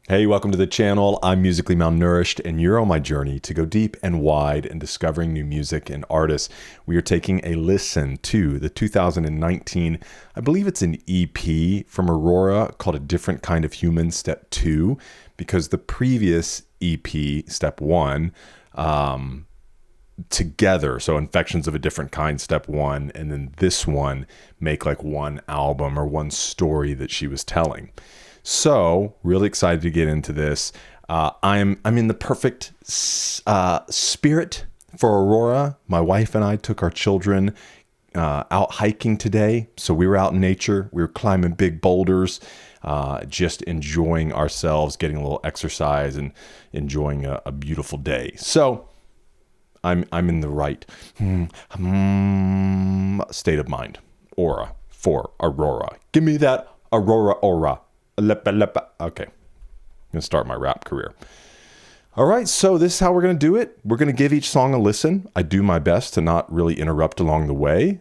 Hey, welcome to the channel. I'm Musically Malnourished, and you're on my journey to go deep and wide in discovering new music and artists. We are taking a listen to the 2019, I believe it's an EP from Aurora called A Different Kind of Human, Step 2, because the previous EP, Step 1, together, so Infections of a Different Kind, Step 1, and then this one make like one album or one story that she was telling. So, really excited to get into this. I'm in the perfect spirit for Aurora. My wife and I took our children out hiking today. So we were out in nature. We were climbing big boulders, just enjoying ourselves, getting a little exercise and enjoying a beautiful day. So I'm in the right state of mind. Aura for Aurora. Give me that Aurora. Okay, I'm gonna start my rap career. All right, so this is how we're gonna do it. We're gonna give each song a listen. I do my best to not really interrupt along the way,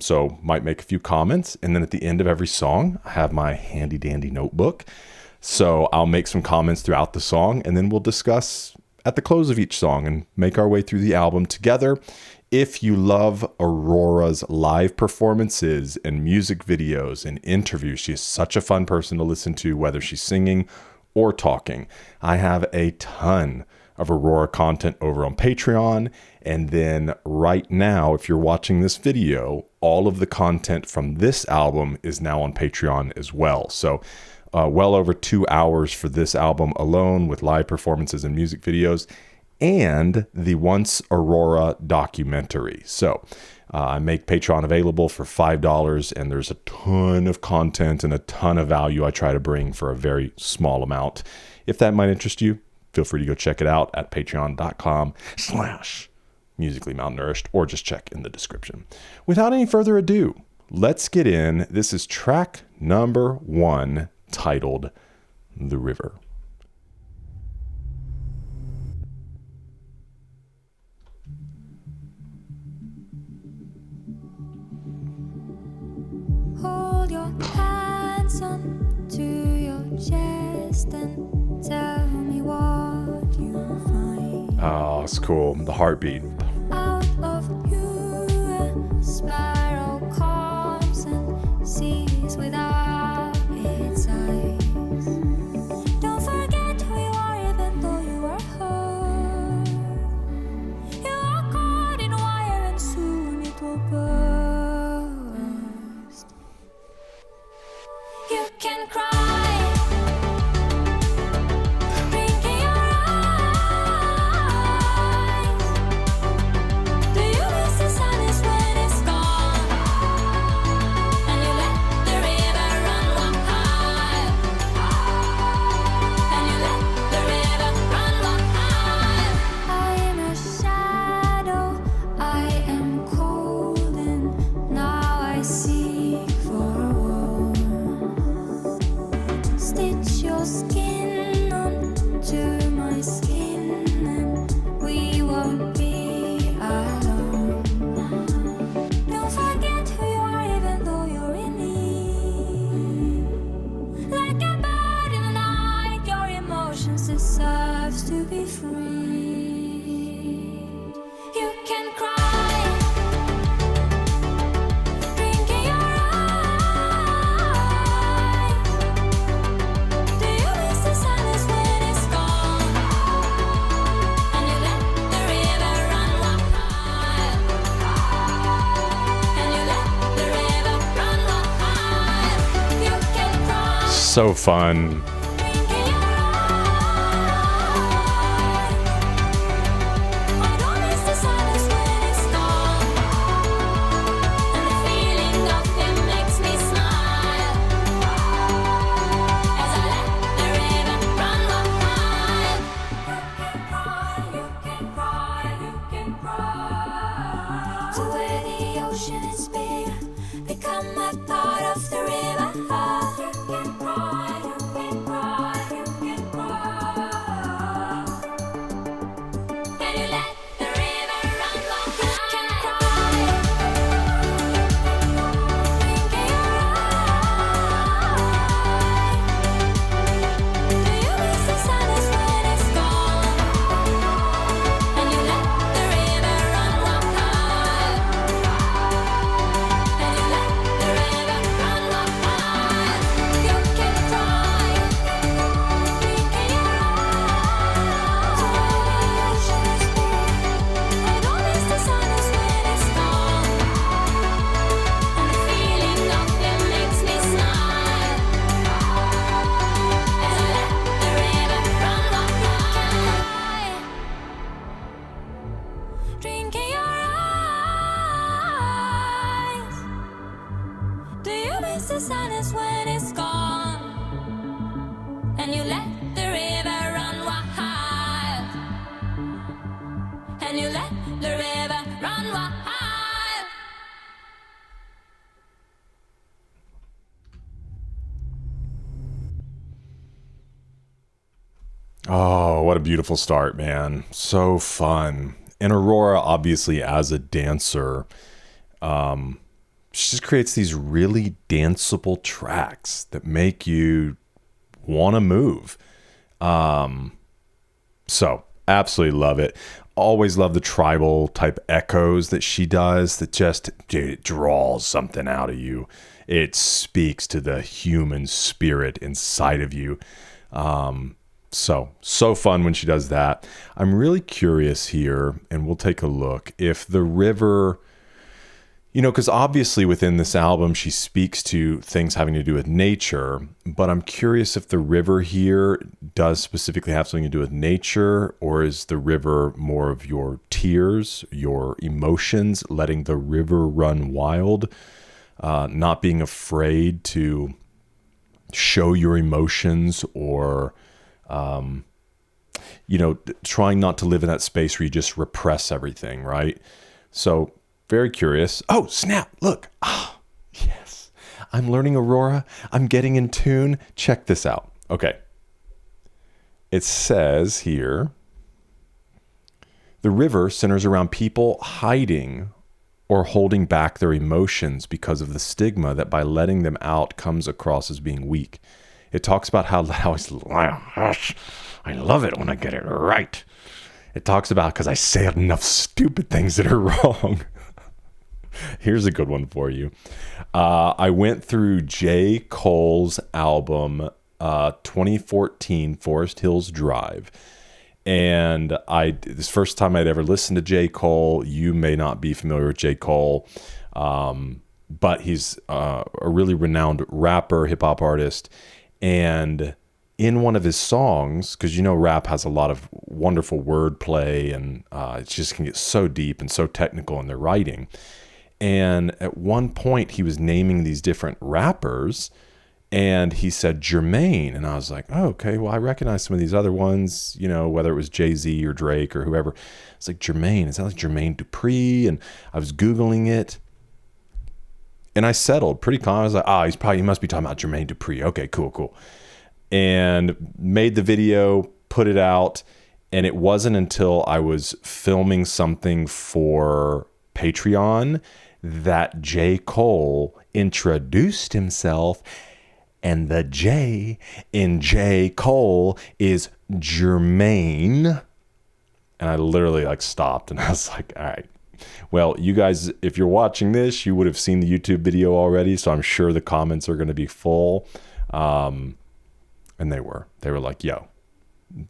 so might make a few comments, and then at the end of every song, I have my handy dandy notebook. So I'll make some comments throughout the song, and then we'll discuss at the close of each song and make our way through the album together. If you love Aurora's live performances and music videos and interviews, she is such a fun person to listen to, whether she's singing or talking. I have a ton of Aurora content over on Patreon. And then right now, if you're watching this video, all of the content from this album is now on Patreon as well. So well over 2 hours for this album alone with live performances and music videos, and the Once Aurora documentary. So I make Patreon available for $5, and there's a ton of content and a ton of value I try to bring for a very small amount. If that might interest you, feel free to go check it out at patreon.com/musically malnourished, or just check in the description. Without any further ado, let's get in. This is track number 1, titled The River. Hold your hands onto your chest and tell me what you find. Oh, it's cool. The heartbeat. Out of you a spiral comes and sees without its eyes. Don't forget who you are even though you are hurt. You are caught in wire and soon it will burst. You can cry, blinking your eyes. Do you miss the sadness when it's gone? And you let the river run high. And you let the river run high. I am a shadow, I am cold, and now I seek for a warmth. Stitch your skin onto my skin, and we won't be alone. Don't forget who you are even though you're in need. Like a bird in the night, your emotions deserve to be free. You can cry, blinking your eyes. Do you miss the sadness when it's gone? And you let the river run high. And you let the river run high. You can cry, So fun. blinking your eyes. I don't miss the sadness when it's gone. And the feeling of it makes me smile. As I let the river run high. You can cry, you can cry. To where the ocean is big, become a part of the river. You can cry, you can cry. and you let the river run wild, and you let the river run wild. Oh, what a beautiful start, man. So fun. And Aurora, obviously, as a dancer, she just creates these really danceable tracks that make you want to move. So, absolutely love it. Always love the tribal type echoes that she does that just, dude, it draws something out of you. It speaks to the human spirit inside of you. So fun when she does that. I'm really curious here, and we'll take a look, if the river, because obviously within this album, she speaks to things having to do with nature, but I'm curious if the river here does specifically have something to do with nature, or is the river more of your tears, your emotions, letting the river run wild, not being afraid to show your emotions, or trying not to live in that space where you just repress everything, right? So very curious. Oh, snap. Look. Ah, yes. I'm learning Aurora. I'm getting in tune. Check this out. Okay. It says here, the river centers around people hiding or holding back their emotions because of the stigma that by letting them out comes across as being weak. It talks about how I love it when I get it right. It talks about because I say enough stupid things that are wrong. Here's a good one for you. I went through J. Cole's album, 2014, Forest Hills Drive. And this first time I'd ever listened to J. Cole. You may not be familiar with J. Cole, but he's a really renowned rapper, hip hop artist. And in one of his songs, because rap has a lot of wonderful wordplay, and it just can get so deep and so technical in their writing. And at one point, he was naming these different rappers, and he said Jermaine, and I was like, oh, okay, well, I recognize some of these other ones, whether it was Jay-Z or Drake or whoever. It's like, Jermaine, is that like Jermaine Dupri? And I was Googling it, and I settled pretty calm. I was like, he must be talking about Jermaine Dupri. Okay, cool. And made the video, put it out, and it wasn't until I was filming something for Patreon that J. Cole introduced himself, and the J in J. Cole is Jermaine. And I literally stopped, and I was like, all right. Well, you guys, if you're watching this, you would have seen the YouTube video already, so I'm sure the comments are going to be full. And they were like, yo,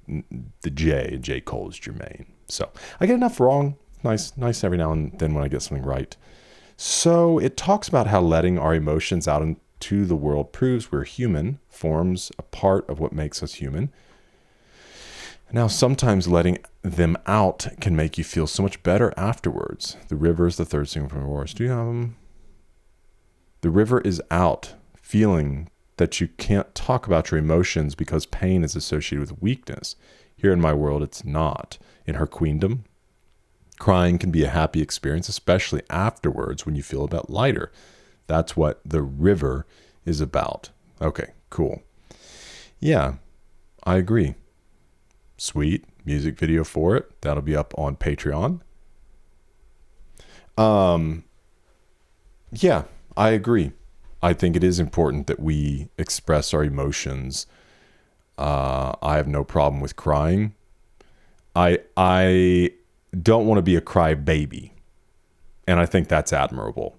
the J Cole is Jermaine. So I get enough wrong. Nice every now and then when I get something right. So it talks about how letting our emotions out into the world proves we're human, forms a part of what makes us human. Now, sometimes letting them out can make you feel so much better afterwards. The river is the third single from Aurora. Do you have them? The river is out, feeling that you can't talk about your emotions because pain is associated with weakness. Here in my world, it's not. In her queendom, crying can be a happy experience, especially afterwards when you feel a bit lighter. That's what the river is about. Okay, cool. Yeah, I agree. Sweet music video for it. That'll be up on Patreon. Yeah, I agree. I think it is important that we express our emotions. I have no problem with crying. I don't want to be a crybaby, and I think that's admirable.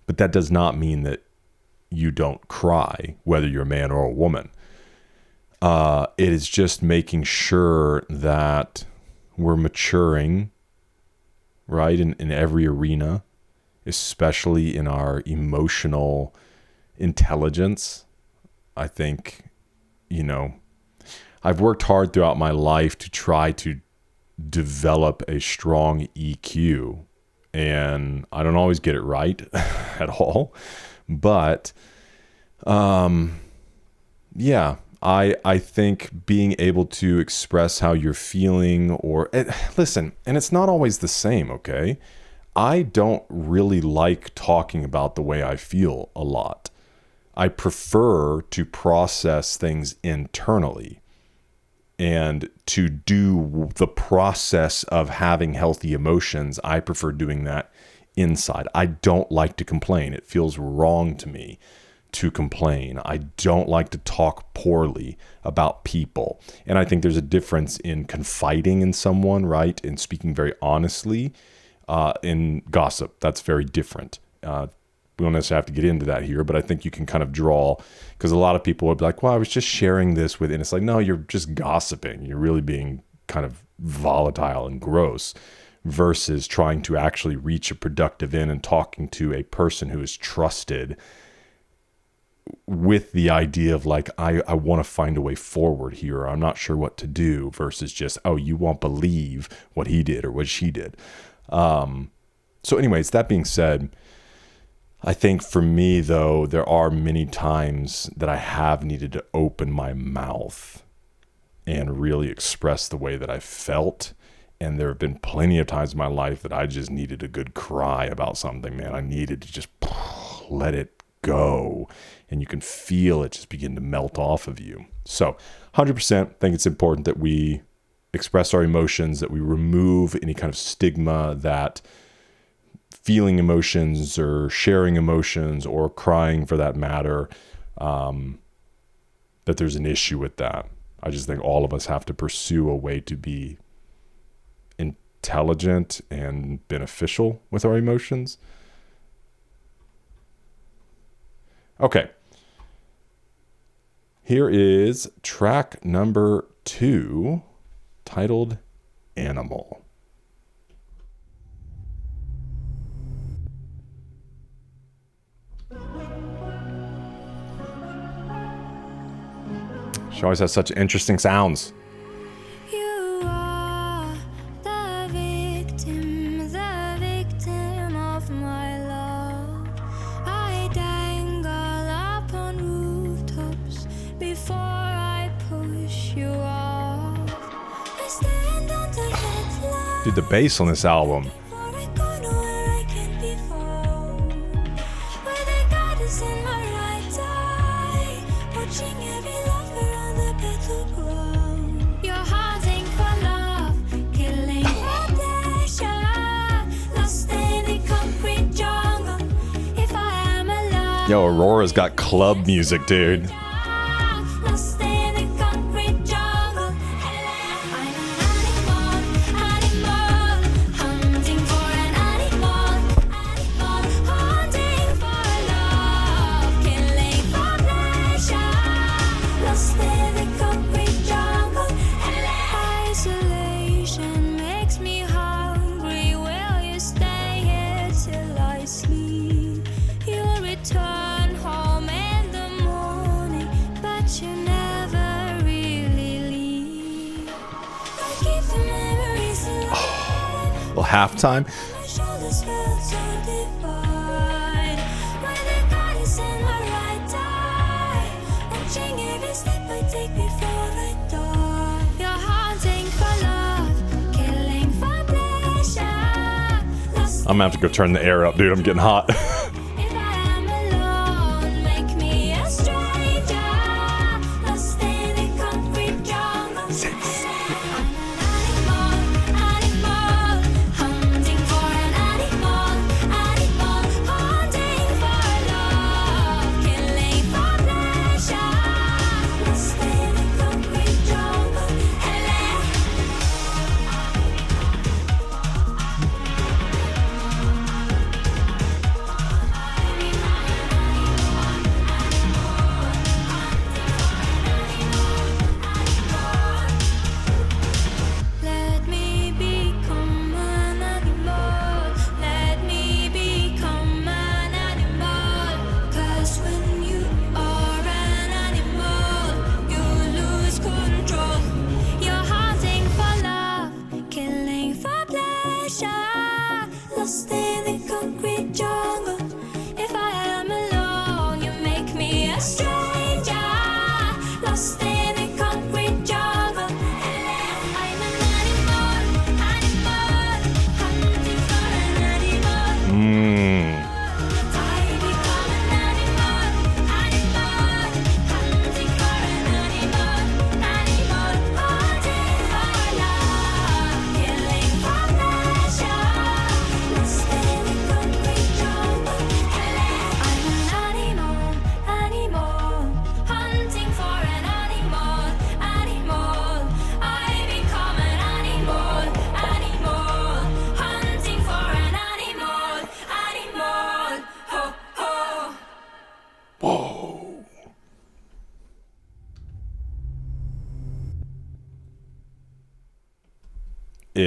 But that does not mean that you don't cry, whether you're a man or a woman. It is just making sure that we're maturing, right, in every arena, especially in our emotional intelligence. I think, I've worked hard throughout my life to try to develop a strong EQ, and I don't always get it right at all. But, yeah, I think being able to express how you're feeling, listen, and it's not always the same, okay? I don't really like talking about the way I feel a lot. I prefer to process things internally and to do the process of having healthy emotions. I prefer doing that inside. I don't like to complain. It feels wrong to me to complain. I don't like to talk poorly about people. And I think there's a difference in confiding in someone, right? And speaking very honestly, in gossip. That's very different. We don't necessarily have to get into that here, but I think you can kind of draw, because a lot of people would be like, well, I was just sharing this with, and it's like, no, you're just gossiping. You're really being kind of volatile and gross, versus trying to actually reach a productive end and talking to a person who is trusted with the idea of like, I want to find a way forward here. I'm not sure what to do, versus just, oh, you won't believe what he did or what she did. So anyways, that being said, I think for me though, there are many times that I have needed to open my mouth and really express the way that I felt. And there have been plenty of times in my life that I just needed a good cry about something, man. I needed to just let it go. And you can feel it just begin to melt off of you. So 100% think it's important that we express our emotions, that we remove any kind of stigma that feeling emotions or sharing emotions or crying for that matter, that there's an issue with that. I just think all of us have to pursue a way to be intelligent and beneficial with our emotions. Okay. Here is track number 2, titled Animal. She always has such interesting sounds. You are the victim of my love. I dangle upon rooftops before I push you off. I stand on the headline. Dude, the bass on this album. Before I go nowhere I can be found. Where the God is in my right eye, watching every lover on the battleground. You're hunting for love, killing for pleasure, lost in the concrete jungle. If I am alone, Yo, Aurora's got club music, dude. lost in the concrete jungle. I'm an animal, hunting for an animal, hunting for love, killing for pleasure, lost in the concrete jungle. Isolation makes me hungry. Will you stay here till I sleep? You'll return home in the morning, but you never really leave. I keep the memories alive. Little halftime. My shoulders felt so divine. When the God is in my right eye, watching every step I take before I die. You're hunting for love, killing for pleasure. Lost I'm gonna have to go turn the air up, dude. I'm getting hot. if I am alone, make me a stranger. Lost in the concrete jungle. Animal, hunting for an animal, hunting for love, killing for pleasure. Lost in the concrete jungle.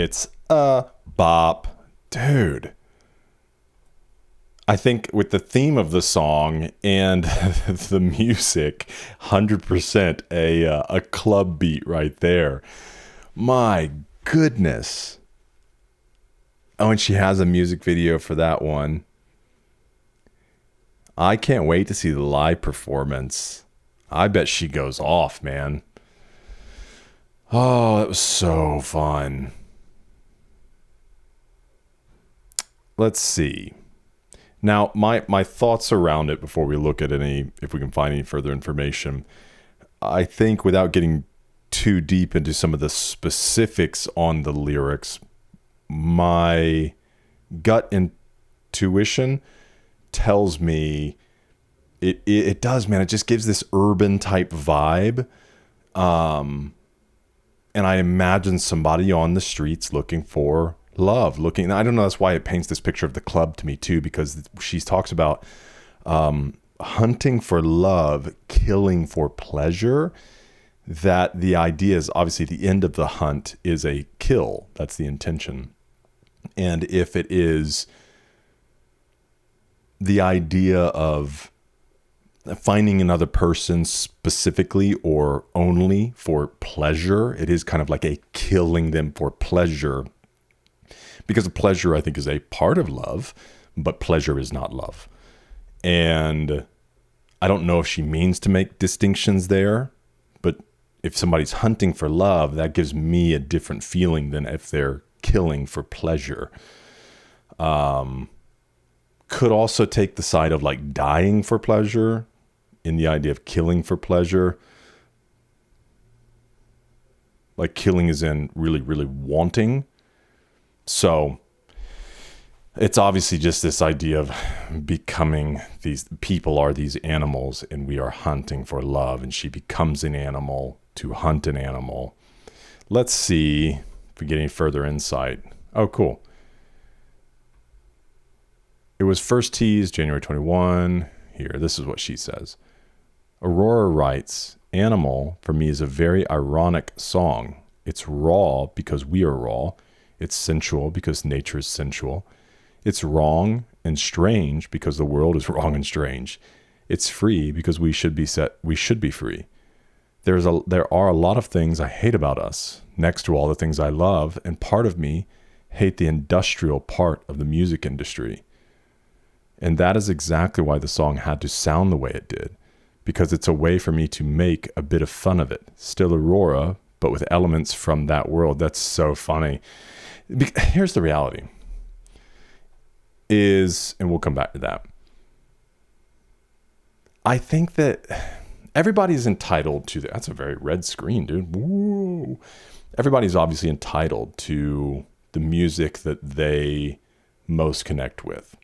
It's a bop. Dude. I think with the theme of the song and the music, 100% a club beat right there. My goodness. Oh, and she has a music video for that one. I can't wait to see the live performance. I bet she goes off, man. Oh, that was so fun. Let's see. Now, my thoughts around it before we look at if we can find any further information. I think without getting too deep into some of the specifics on the lyrics, my gut intuition tells me it does, man. It just gives this urban type vibe. And I imagine somebody on the streets looking for love, I don't know, that's why it paints this picture of the club to me too, because she talks about hunting for love, killing for pleasure. That the idea is obviously the end of the hunt is a kill. That's the intention. And if it is the idea of finding another person specifically or only for pleasure, it is kind of like a killing them for pleasure. Because pleasure, I think, is a part of love, but pleasure is not love. And I don't know if she means to make distinctions there, but if somebody's hunting for love, that gives me a different feeling than if they're killing for pleasure. Could also take the side of like dying for pleasure in the idea of killing for pleasure. Like killing is in really, really wanting. So it's obviously just this idea of becoming these people are these animals and we are hunting for love, and she becomes an animal to hunt an animal. Let's see if we get any further insight. Oh, cool. It was first teased January 21. Here, this is what she says. Aurora writes, Animal for me is a very ironic song. It's raw because we are raw. It's sensual because nature is sensual. It's wrong and strange because the world is wrong and strange. It's free because we should be free. There are a lot of things I hate about us, next to all the things I love, and part of me hate the industrial part of the music industry. And that is exactly why the song had to sound the way it did, because it's a way for me to make a bit of fun of it. Still Aurora, but with elements from that world. That's so funny. Here's the reality is, and we'll come back to that. I think that everybody's entitled to that's a very red screen, dude. Woo. Everybody's obviously entitled to the music that they most connect with.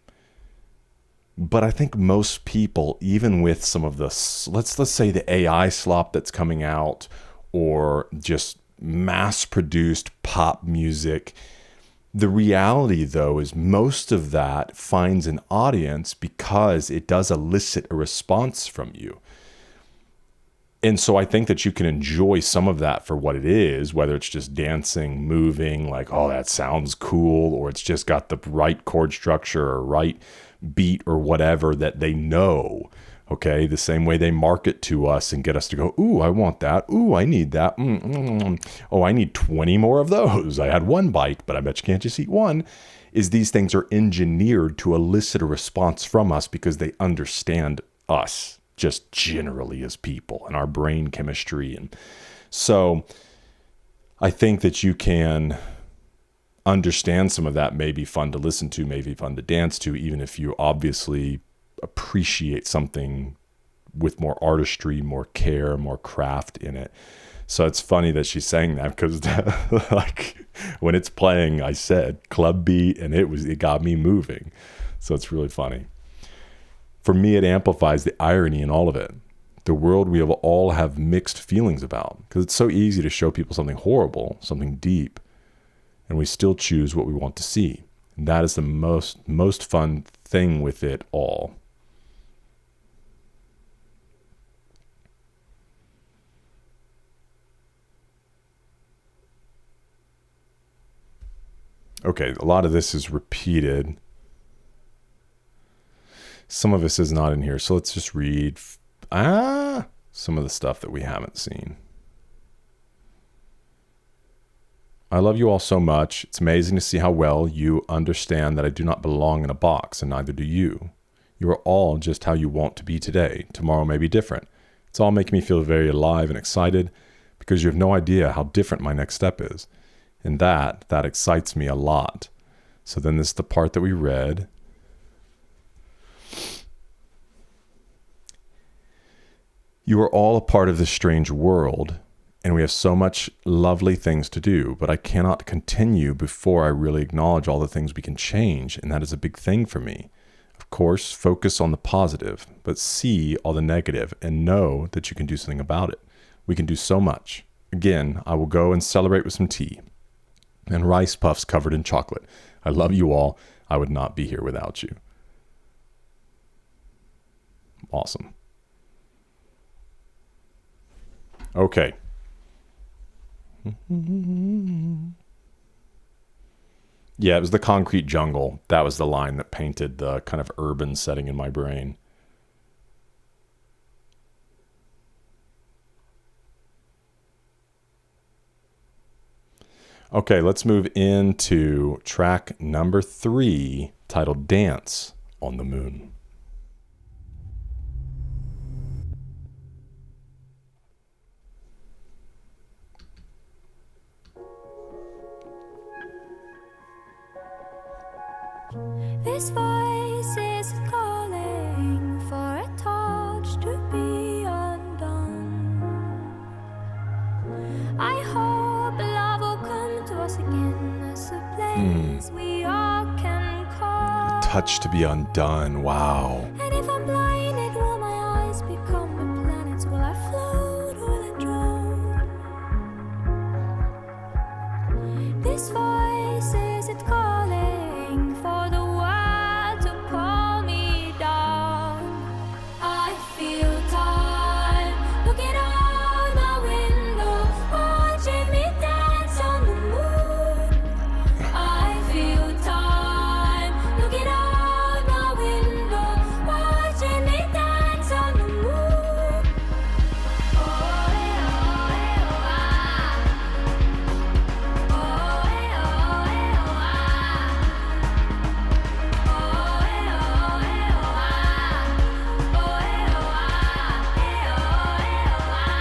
But I think most people, even with some of the, let's say the AI slop that's coming out, or just mass-produced pop music, the reality, though, is most of that finds an audience because it does elicit a response from you. And so I think that you can enjoy some of that for what it is, whether it's just dancing, moving, like, oh, that sounds cool, or it's just got the right chord structure or right beat or whatever that they know. Okay, the same way they market to us and get us to go, ooh, I want that. Ooh, I need that. Oh, I need 20 more of those. I had one bite, but I bet you can't just eat one. Is these things are engineered to elicit a response from us because they understand us just generally as people and our brain chemistry. And so I think that you can understand some of that may be fun to listen to, may be fun to dance to, even if you obviously appreciate something with more artistry, more care, more craft in it. So it's funny that she's saying that, because like when it's playing, I said club beat, and it got me moving. So it's really funny. For me, it amplifies the irony in all of it. The world we all have mixed feelings about, because it's so easy to show people something horrible, something deep, and we still choose what we want to see. And that is the most fun thing with it all. Okay, a lot of this is repeated. Some of this is not in here, so let's just read some of the stuff that we haven't seen. I love you all so much. It's amazing to see how well you understand that I do not belong in a box, and neither do you. You are all just how you want to be today. Tomorrow may be different. It's all making me feel very alive and excited because you have no idea how different my next step is. And that excites me a lot. So then this is the part that we read. You are all a part of this strange world, and we have so much lovely things to do, but I cannot continue before I really acknowledge all the things we can change, and that is a big thing for me. Of course, focus on the positive, but see all the negative and know that you can do something about it. We can do so much. Again, I will go and celebrate with some tea and rice puffs covered in chocolate. I love you all. I would not be here without you. Awesome. Okay. Yeah, it was the concrete jungle. That was the line that painted the kind of urban setting in my brain. Okay, let's move into track number 3, titled Dance on the Moon. This voice is calling for a torch to be undone. I hope love will come to us again as a place we all can call. Touch to be undone. Wow. And if I'm blinded, will my eyes become the planets? Will I float or will I drown? This voice is it calling for the world to pull me down. I feel time looking out my window, watching me dance on the moon. I feel time looking out my window, watching me dance on the moon. Oh, eh, oh, eh, oh, ah. Oh, eh, oh, eh, oh, ah. Oh, eh, oh, eh, oh, ah. Oh, eh, oh, ah. Eh, oh, eh, oh, ah.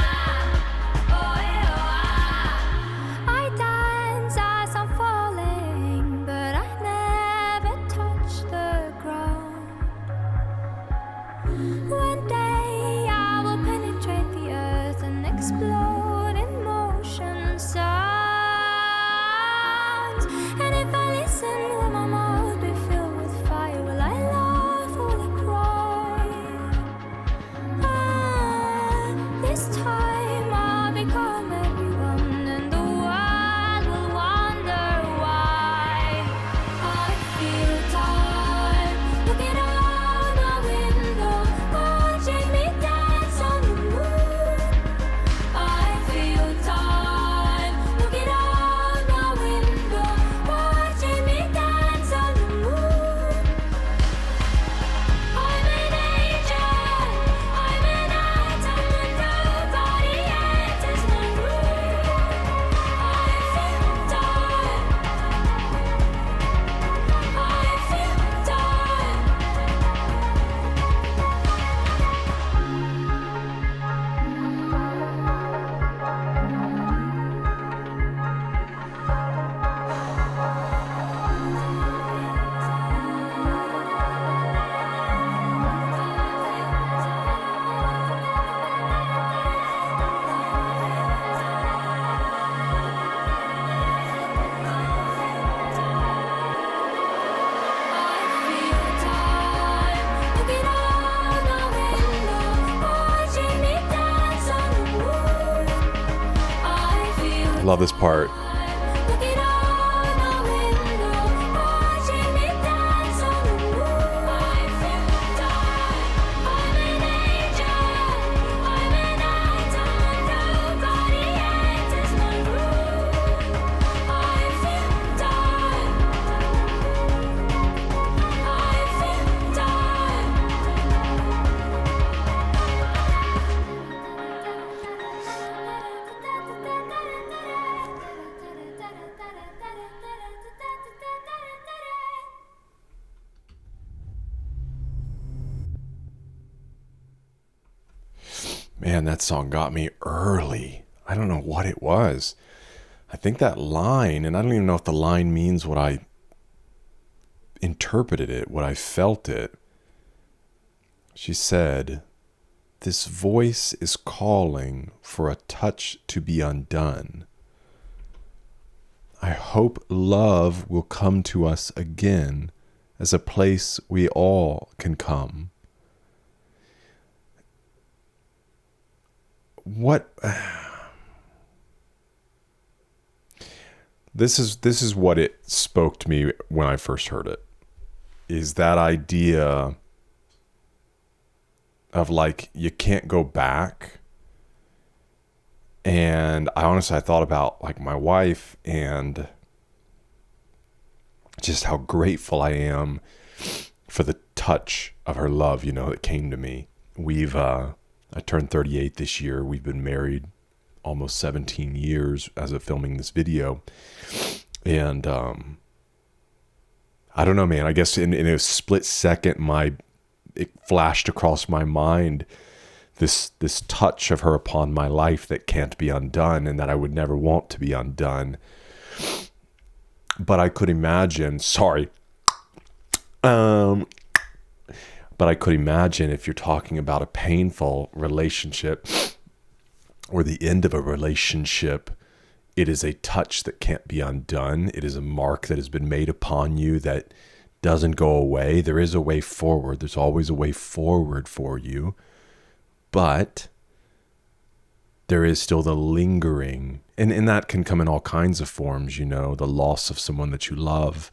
Oh, eh, oh, ah. I dance as I'm falling, but I never touch the ground. One day I will penetrate the earth and explode in motion sounds. And if I listen, will my mouth be filled with fire? Will I laugh or will I cry? This time I'll become everyone, and the world will wonder why. I feel time looking out my window, watching me dance on the moon. I feel time looking out my window, watching me dance on the moon. I'm an angel, I'm an atom, and nobody enters my room. I feel time, I feel time. I love this part. Man, that song got me early. I don't know what it was. I think that line, and I don't even know if the line means what I interpreted it, what I felt it. She said, "This voice is calling for a touch to be undone. I hope love will come to us again as a place we all can come." What? This is what it spoke to me when I first heard it. Is that idea of like, you can't go back. And I thought about like my wife and just how grateful I am for the touch of her love, that came to me. I turned 38 this year. We've been married almost 17 years as of filming this video. And I don't know, man. I guess in a split second, it flashed across my mind this touch of her upon my life that can't be undone, and that I would never want to be undone. But I could imagine, but I could imagine if you're talking about a painful relationship or the end of a relationship, it is a touch that can't be undone. It is a mark that has been made upon you that doesn't go away. There is a way forward. There's always a way forward for you. But there is still the lingering, and that can come in all kinds of forms, the loss of someone that you love,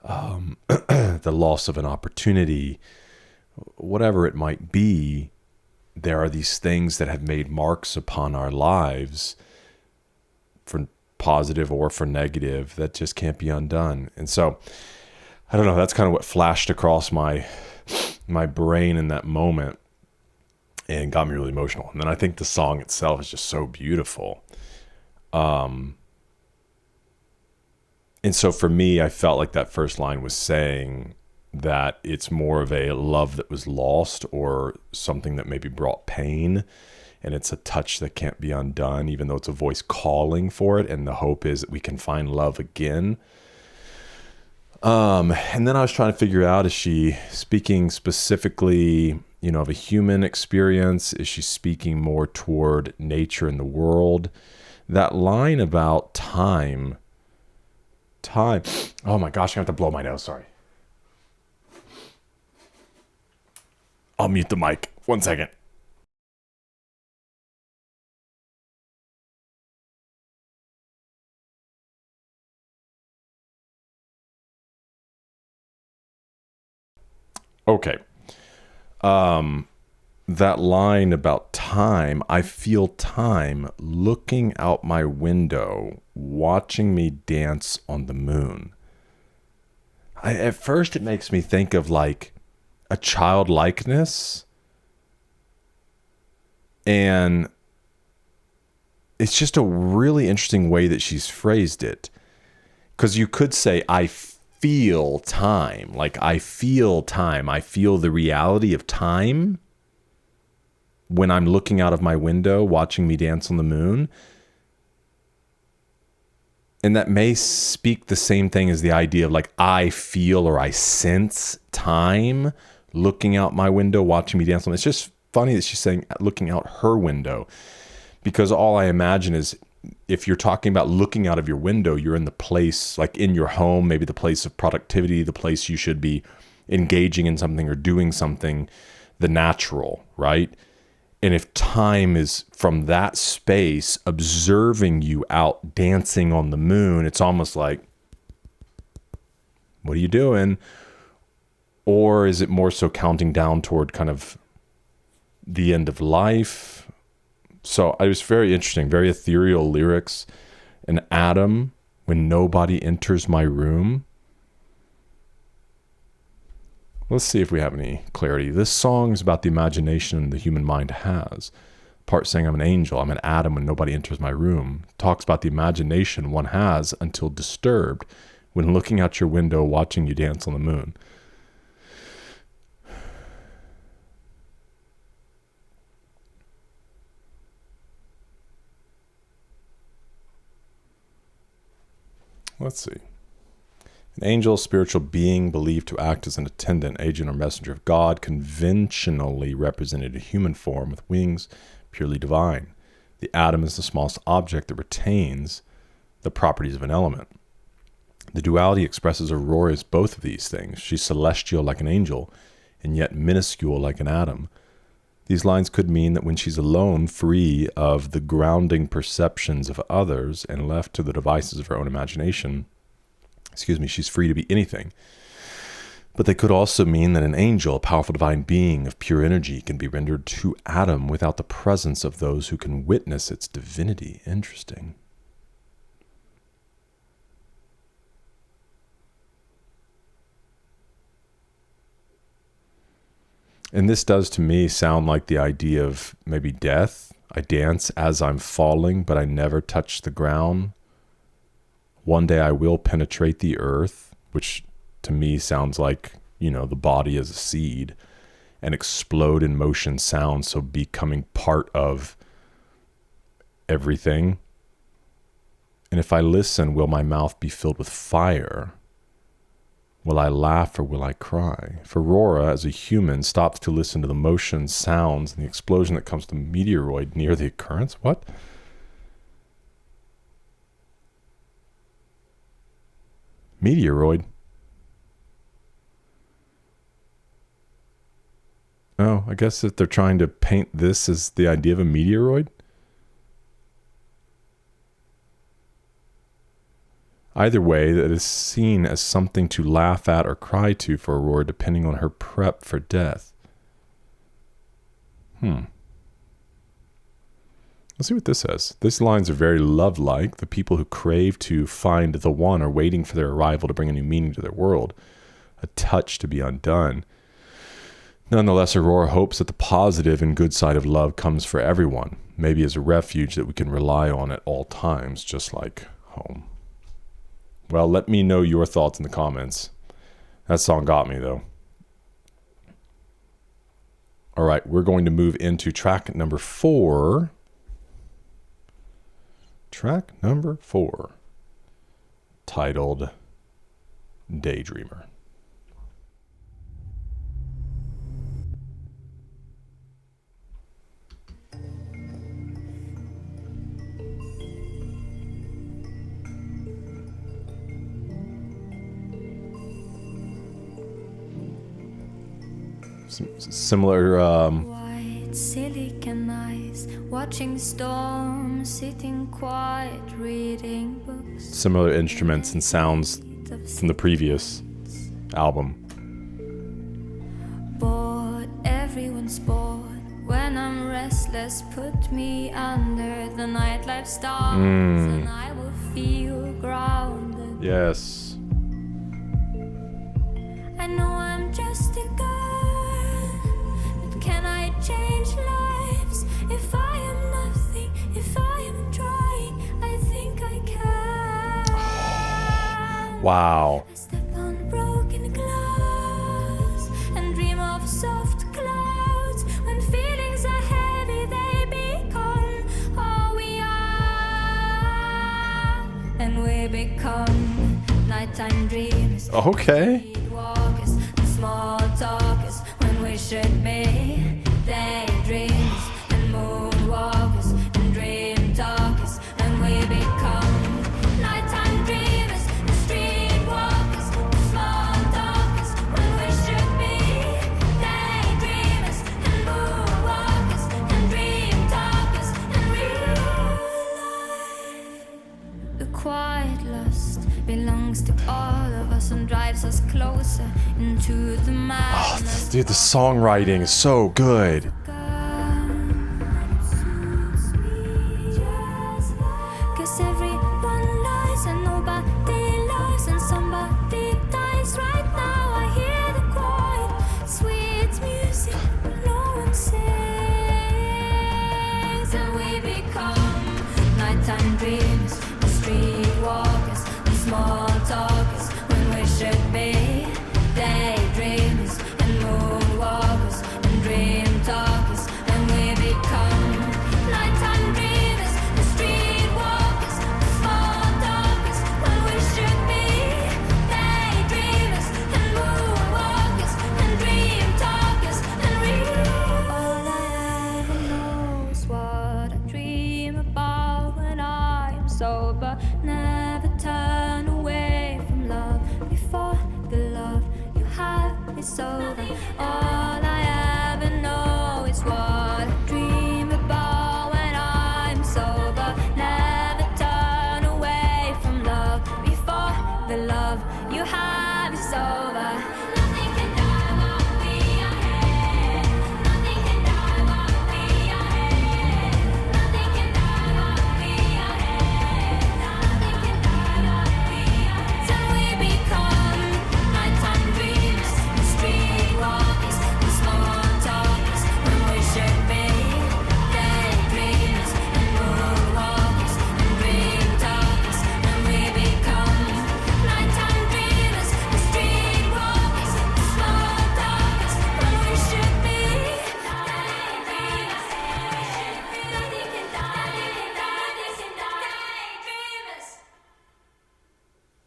the loss of an opportunity, whatever it might be. There are these things that have made marks upon our lives, for positive or for negative, that just can't be undone. And so, I don't know, that's kind of what flashed across my brain in that moment and got me really emotional. And then I think the song itself is just so beautiful. And so for me, I felt like that first line was saying that it's more of a love that was lost or something that maybe brought pain, and it's a touch that can't be undone, even though it's a voice calling for it, and the hope is that we can find love again. And then I was trying to figure out, is she speaking specifically, of a human experience? Is she speaking more toward nature and the world? That line about time. Oh my gosh, I have to blow my nose, sorry. I'll mute the mic. 1 second. Okay. That line about time, I feel time looking out my window, watching me dance on the moon. At first it makes me think of like a childlikeness, and it's just a really interesting way that she's phrased it, because you could say I feel time, like I feel time, I feel the reality of time when I'm looking out of my window watching me dance on the moon. And that may speak the same thing as the idea of like I feel or I sense time looking out my window, watching me dance on. It's just funny that she's saying looking out her window, because all I imagine is if you're talking about looking out of your window, you're in the place, like in your home, maybe the place of productivity, the place you should be engaging in something or doing something, the natural, right? And if time is from that space observing you out dancing on the moon, it's almost like, what are you doing? Or is it more so counting down toward kind of the end of life? So it was very interesting, very ethereal lyrics. An atom, when nobody enters my room. Let's see if we have any clarity. This song is about the imagination the human mind has. Part saying I'm an angel, I'm an atom when nobody enters my room. Talks about the imagination one has until disturbed when looking out your window watching you dance on the moon. let's see. An angel, spiritual being believed to act as an attendant, agent, or messenger of God, conventionally represented in human form with wings, purely divine. The atom is the smallest object that retains the properties of an element. The duality expresses Aurora as both of these things. She's celestial like an angel, and yet minuscule like an atom. These lines could mean that when she's alone, free of the grounding perceptions of others and left to the devices of her own imagination, she's free to be anything. But they could also mean that an angel, a powerful divine being of pure energy, can be rendered to atom without the presence of those who can witness its divinity. Interesting. And this does to me sound like the idea of maybe death. I dance as I'm falling, but I never touch the ground. One day I will penetrate the earth, which to me sounds like, the body as a seed, and explode in motion sound, so becoming part of everything. And if I listen, will my mouth be filled with fire? Will I laugh or will I cry? If Aurora, as a human, stops to listen to the motion, sounds, and the explosion that comes to the meteoroid near the occurrence, what? Meteoroid? Oh, I guess that they're trying to paint this as the idea of a meteoroid? Either way, that is seen as something to laugh at or cry to for Aurora, depending on her prep for death. Let's see what this says. These lines are very love-like. The people who crave to find the one are waiting for their arrival to bring a new meaning to their world, a touch to be undone. Nonetheless, Aurora hopes that the positive and good side of love comes for everyone, maybe as a refuge that we can rely on at all times, just like home. Well, let me know your thoughts in the comments. That song got me, though. All right, we're going to move into track number 4. Track number 4, titled Daydreamer. Similar White silicon eyes, watching storms, sitting quiet, reading books. Similar instruments and sounds from the previous album. Bored, everyone's bored. When I'm restless, put me under the nightlife stars, and I will feel grounded. Yes. I know I'm just a girl. Can I change lives? If I am nothing, if I am trying, I think I can. Wow. I step on broken glass and dream of soft clouds. When feelings are heavy, they become all we are. And we become nighttime dreams. Okay. Walkers and small talkers when we should be daydreamers and moonwalkers and dream talkers, and we become nighttime dreamers and streetwalkers and small talkers when we should be daydreamers and moonwalkers and dream talkers, and real life. The quiet lust belongs to all of us and drives us closer into the madness. Dude, the songwriting is so good. Cause everyone lies and nobody lives and somebody dies right now. I hear the quiet, sweet music, but no one sings. And we become nighttime dreamers, the streetwalkers, the small talkers when we should be daydreamers and moonwalkers and dream talkers, and we become nighttime dreamers and streetwalkers, the small talkers when we should sober. Never turn away from love before the love you have is over. All I ever know is what I dream about when I'm sober. Never turn away from love before the love you have is over. Nothing can die while we are here. Nothing can die while we are here. Nothing can die while we are here. Nothing can die while we are here. Till we become nighttime dreamers, streetwalkers, and small talkers, when we should be daydreamers and moonwalkers and dream talkers. When we become nighttime dreamers and streetwalkers and small talkers, when we should be daydreamers. Nothing can die, nothing can die, daydreamers.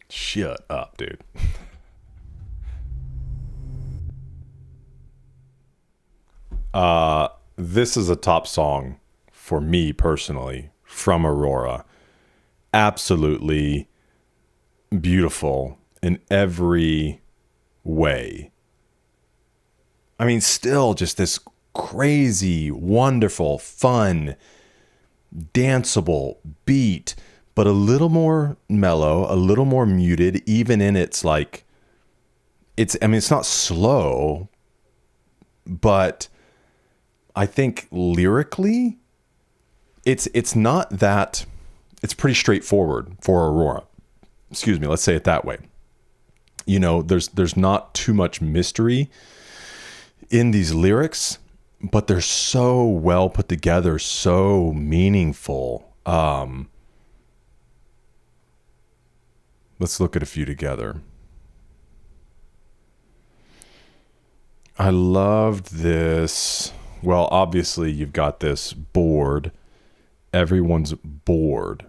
Shut up, dude. This is a top song for me personally from Aurora. Absolutely beautiful in every way. I mean, still just this crazy, wonderful, fun, danceable beat, but a little more mellow, a little more muted, even in its like, it's not slow, but I think lyrically, it's not that, it's pretty straightforward for Aurora. Excuse me, let's say it that way. You know, there's not too much mystery in these lyrics, but they're so well put together, so meaningful. Let's look at a few together. I loved this. Well, obviously you've got this bored. Everyone's bored.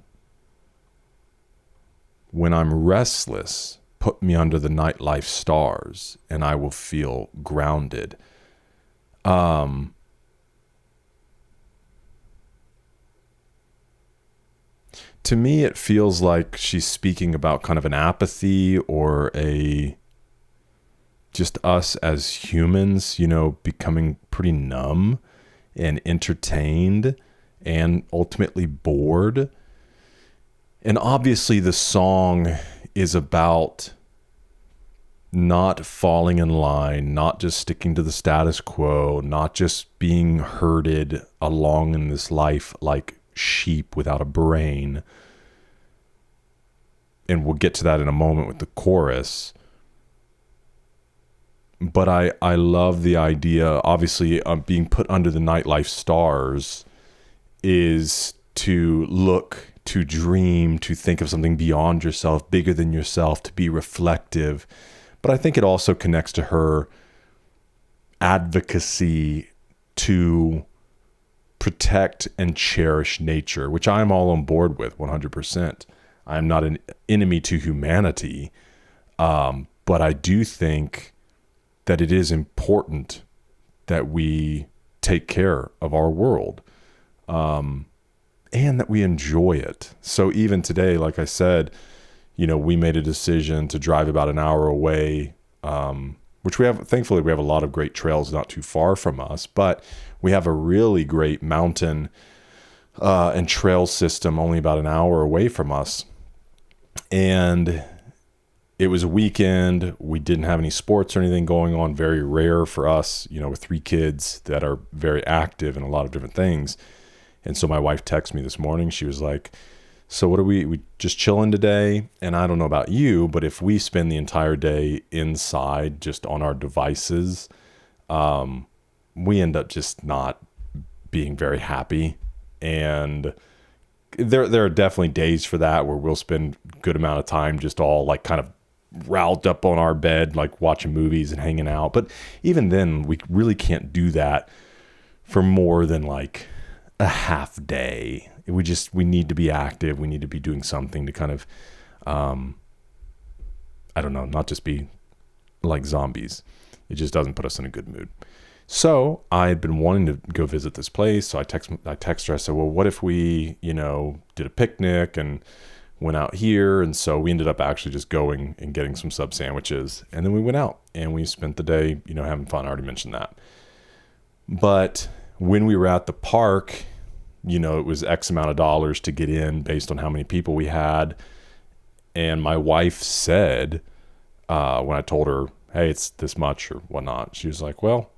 When I'm restless, put me under the nightlife stars and I will feel grounded. To me, it feels like she's speaking about kind of an apathy or just us as humans, you know, becoming pretty numb and entertained and ultimately bored. And obviously the song is about not falling in line, not just sticking to the status quo, not just being herded along in this life like sheep without a brain. And we'll get to that in a moment with the chorus. But I love the idea, obviously, being put under the nightlife stars is to look, to dream, to think of something beyond yourself, bigger than yourself, to be reflective. But I think it also connects to her advocacy to protect and cherish nature, which I'm all on board with 100%. I'm not an enemy to humanity, but I do think that it is important that we take care of our world, and that we enjoy it. So even today, like I said, you know, we made a decision to drive about an hour away, which thankfully we have a lot of great trails not too far from us, but we have a really great mountain and trail system only about an hour away from us. And it was a weekend. We didn't have any sports or anything going on. Very rare for us, you know, with 3 kids that are very active in a lot of different things. And so my wife texted me this morning. She was like, so what are we just chilling today? And I don't know about you, but if we spend the entire day inside just on our devices, we end up just not being very happy. And there are definitely days for that where we'll spend a good amount of time just all like kind of riled up on our bed, like watching movies and hanging out. But even then, we really can't do that for more than like a half day. We need to be active. We need to be doing something to kind of, I don't know, not just be like zombies. It just doesn't put us in a good mood. So I had been wanting to go visit this place. So I text her. I said, well, what if we, did a picnic and went out here? And so we ended up actually just going and getting some sub sandwiches. And then we went out and we spent the day, having fun. I already mentioned that. But when we were at the park, it was X amount of dollars to get in based on how many people we had. And my wife said, when I told her, hey, it's this much or whatnot, she was like, well,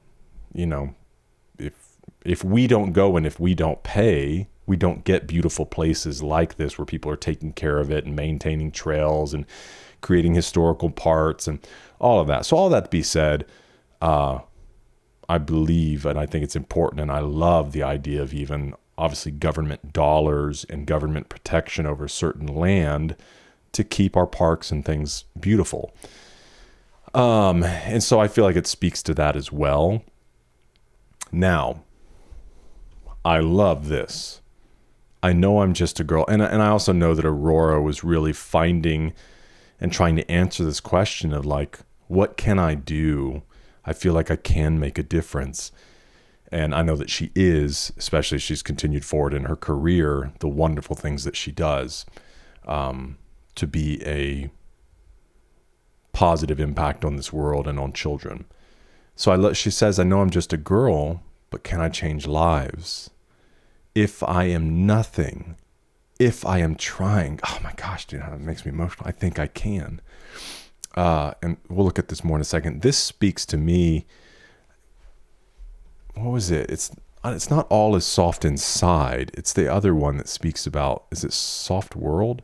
if we don't go and if we don't pay, we don't get beautiful places like this where people are taking care of it and maintaining trails and creating historical parts and all of that. So all that to be said, I believe, and I think it's important, and I love the idea of even obviously government dollars and government protection over certain land to keep our parks and things beautiful. And so I feel like it speaks to that as well. Now, I love this. I know I'm just a girl. And I also know that Aurora was really finding and trying to answer this question of like, what can I do? I feel like I can make a difference. And I know that she is, especially as she's continued forward in her career, the wonderful things that she does, to be a positive impact on this world and on children. So she says, I know I'm just a girl, but can I change lives? If I am nothing, if I am trying, oh my gosh, dude, that makes me emotional. I think I can. And we'll look at this more in a second. This speaks to me. What was it? It's not all is soft inside. It's the other one that speaks about, is it soft world?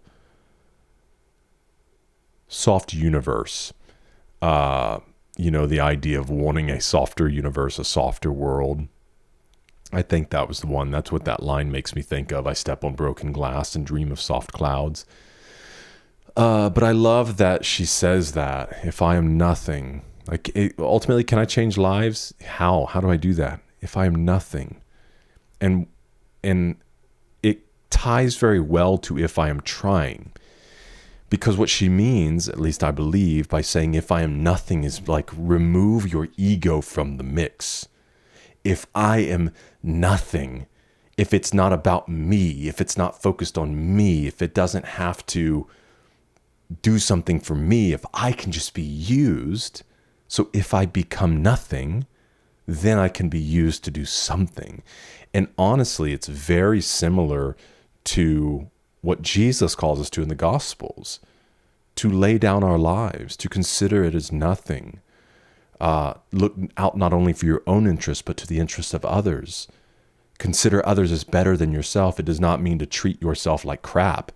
Soft universe. The idea of wanting a softer universe, a softer world. I think that was the one. That's what that line makes me think of. I step on broken glass and dream of soft clouds. But I love that she says that. If I am nothing, ultimately, can I change lives? How? How do I do that? If I am nothing. And it ties very well to if I am trying. Because what she means, at least I believe, by saying if I am nothing is like remove your ego from the mix. If I am nothing, if it's not about me, if it's not focused on me, if it doesn't have to do something for me, if I can just be used, so if I become nothing, then I can be used to do something. And honestly, it's very similar to what Jesus calls us to in the Gospels, to lay down our lives, to consider it as nothing. Look out not only for your own interest, but to the interest of others. Consider others as better than yourself. It does not mean to treat yourself like crap.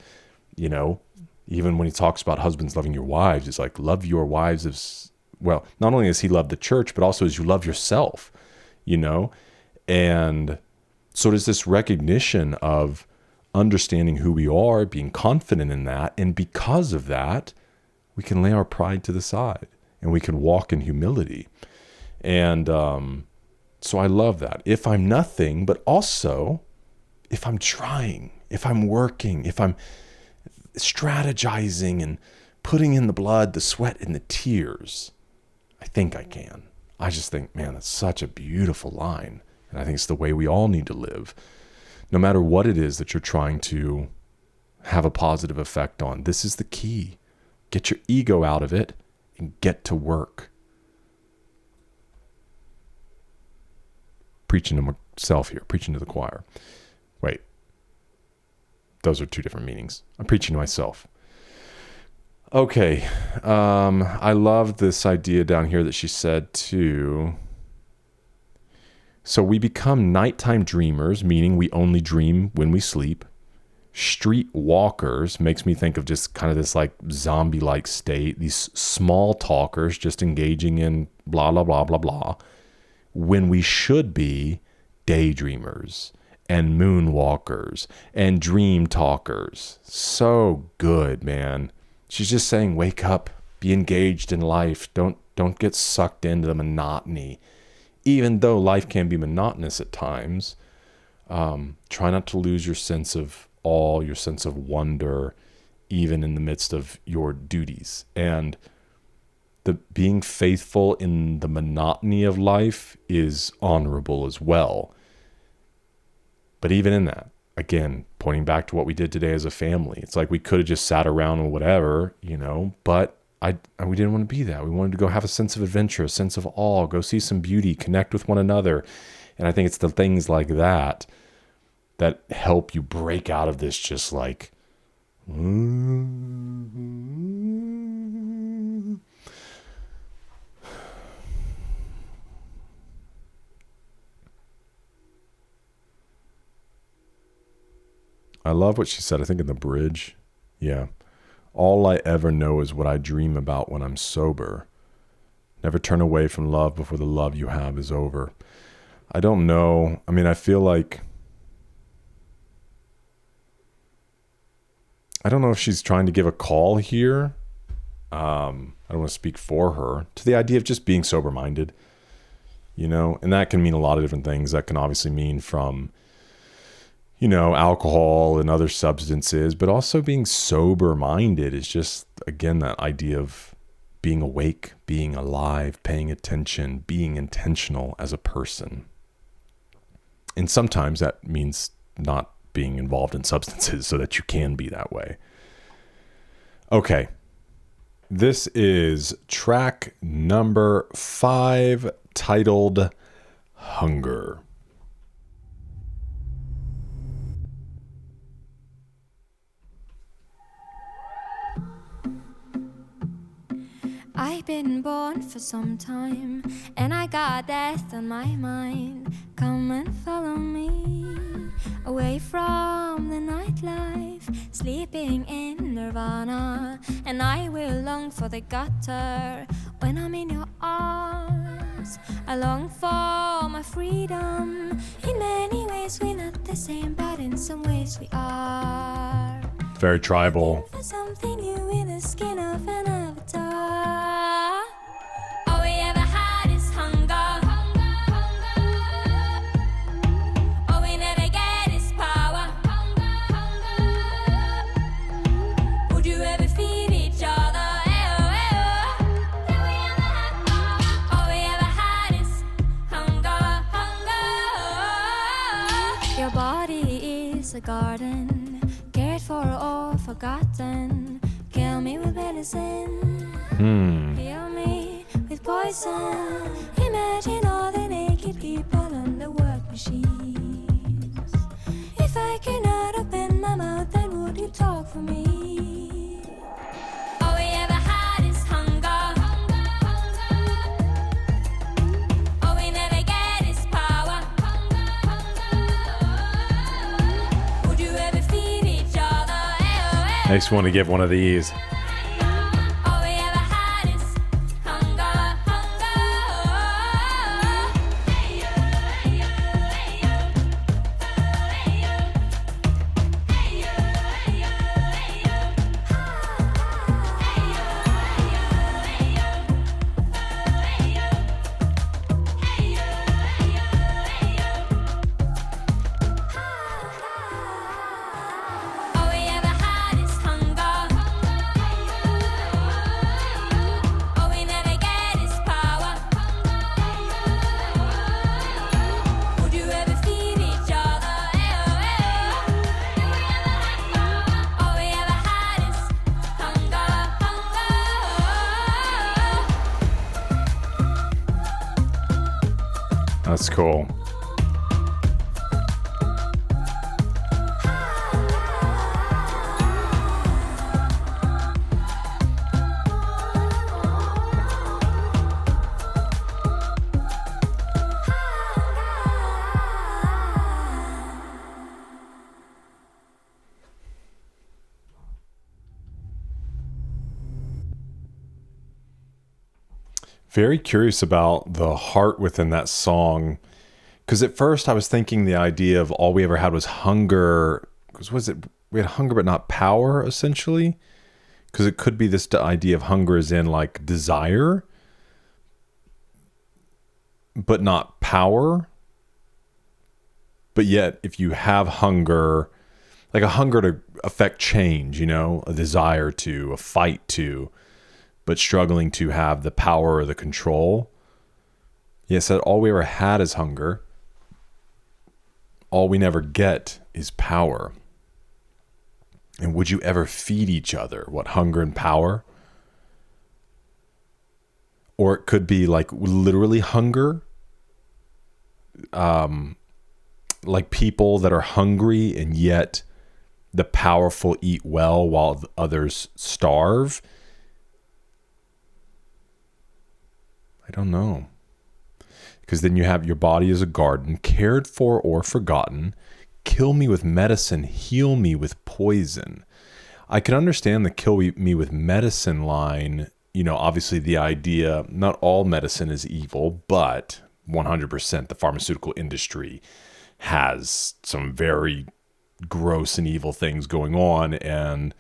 Even when he talks about husbands loving your wives, it's like, love your wives as, well, not only as he loved the church, but also as you love yourself, And so there's this recognition of understanding who we are, being confident in that. And because of that, we can lay our pride to the side and we can walk in humility. And so I love that. If I'm nothing, but also if I'm trying, if I'm working, if I'm strategizing and putting in the blood, the sweat, and the tears, I think I can. I just think, man, that's such a beautiful line. And I think it's the way we all need to live. No matter what it is that you're trying to have a positive effect on, this is the key. Get your ego out of it and get to work. Preaching to myself here, preaching to the choir. Wait, those are two different meanings. I'm preaching to myself. Okay, I love this idea down here that she said too. So we become nighttime dreamers, meaning we only dream when we sleep. Street walkers makes me think of just kind of this like zombie-like state. These small talkers just engaging in blah, blah, blah, blah, blah. When we should be daydreamers and moonwalkers and dream talkers. So good, man. She's just saying, wake up, be engaged in life. Don't get sucked into the monotony. Even though life can be monotonous at times, try not to lose your sense of awe, your sense of wonder, even in the midst of your duties. And the being faithful in the monotony of life is honorable as well. But even in that, again, pointing back to what we did today as a family, it's like we could have just sat around or whatever, but we didn't want to be that. We wanted to go have a sense of adventure, a sense of awe, go see some beauty, connect with one another. And I think it's the things like that that help you break out of this just like, I love what she said, I think in the bridge. Yeah. All I ever know is what I dream about when I'm sober. Never turn away from love before the love you have is over. I don't know. I mean, I feel like, I don't know if she's trying to give a call here. I don't want to speak for her, to the idea of just being sober-minded, and that can mean a lot of different things. That can obviously mean from, alcohol and other substances, but also being sober-minded is just, again, that idea of being awake, being alive, paying attention, being intentional as a person. And sometimes that means not being involved in substances so that you can be that way. Okay. This is track number 5, titled Hunger. I've been born for some time, and I got death on my mind. Come and follow me, away from the nightlife, sleeping in nirvana. And I will long for the gutter when I'm in your arms. I long for my freedom. In many ways we're not the same, but in some ways we are. Very tribal. For something new in the skin of an avatar. All we ever had is hunger. All we never get is power. Would you ever feed each other? All we ever had is hunger. Your body is a garden, cared for or forgotten. Kill me with medicine, heal me with poison. Imagine all the naked people on the work machines. If I cannot open my mouth, then would you talk for me? All we ever had is hunger. All we never get is power. Would you ever feed each other? I just want to give one of these. All we ever had is hunger. All we ever had is hunger. All we never get is power. Would you ever feed each other? All we ever had is hunger. That's cool. Very curious about the heart within that song. Because at first I was thinking the idea of all we ever had was hunger. Because we had hunger but not power, essentially? Because it could be this idea of hunger as in like desire, but not power. But yet, if you have hunger, like a hunger to affect change, a desire to, a fight to, but struggling to have the power or the control. He said, all we ever had is hunger. All we never get is power. And would you ever feed each other? What, hunger and power? Or it could be like literally hunger. Like people that are hungry and yet the powerful eat well while the others starve. I don't know. Because then you have your body as a garden, cared for or forgotten. Kill me with medicine, heal me with poison. I can understand the kill me with medicine line. You know, obviously the idea, not all medicine is evil, but 100% the pharmaceutical industry has some very gross and evil things going on. And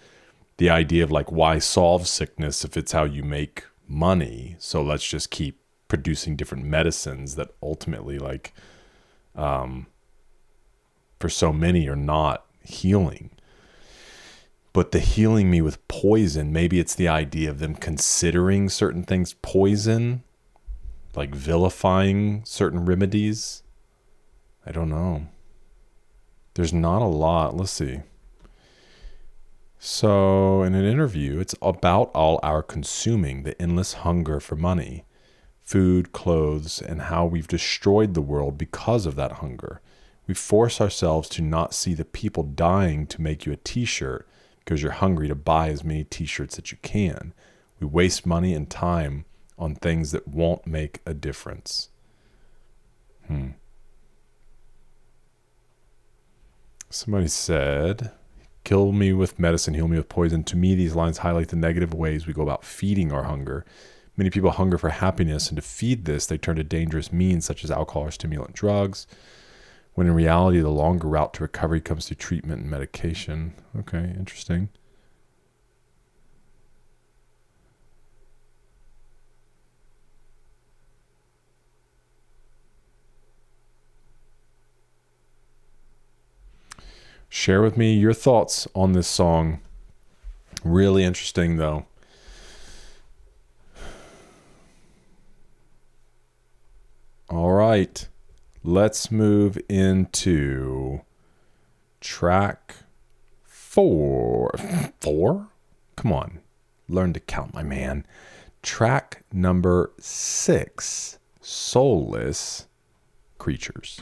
the idea of like, why solve sickness if it's how you make money? So let's just keep producing different medicines that ultimately like for so many are not healing. But the healing me with poison, maybe it's the idea of them considering certain things poison, like vilifying certain remedies. I don't know. There's not a lot. Let's see. So in an interview, it's about all our consuming, the endless hunger for money, food, clothes, and how we've destroyed the world because of that hunger. We force ourselves to not see the people dying to make you a t-shirt because you're hungry to buy as many t-shirts that you can. We waste money and time on things that won't make a difference. Somebody said, kill me with medicine, heal me with poison. To me, these lines highlight the negative ways we go about feeding our hunger. Many people hunger for happiness, and to feed this, they turn to dangerous means such as alcohol or stimulant drugs, when in reality, the longer route to recovery comes through treatment and medication. Okay, interesting. Share with me your thoughts on this song. Really interesting, though. All right. Let's move into track 4. 4? Come on. Learn to count, my man. Track number 6, Soulless Creatures.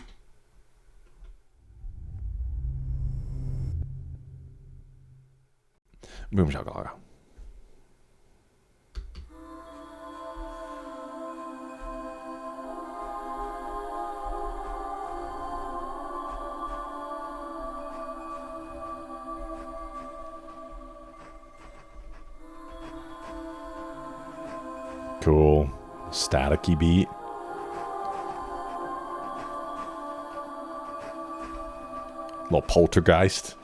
Boom shakalaka. Cool. Staticky beat. Little poltergeist.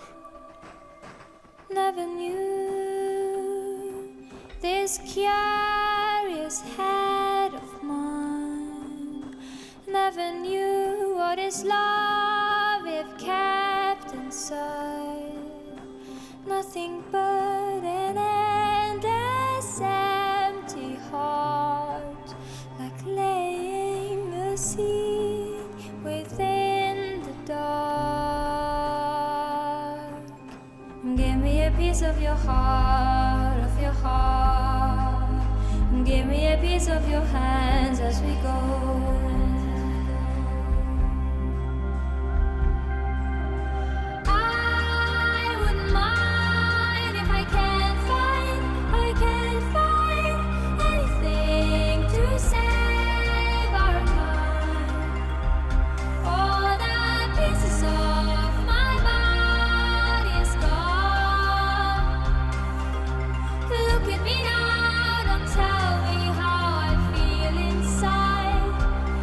Never knew this curious head of mine. Never knew what is love if kept inside. Nothing but an endless empty heart, like laying a seed within the dark. Give me a piece of your heart, of your heart. Give me a piece of your hands as we go. I wouldn't mind if I can't find anything to save our time. All the pieces of my body is gone. Look at me now, don't tell me how I feel inside.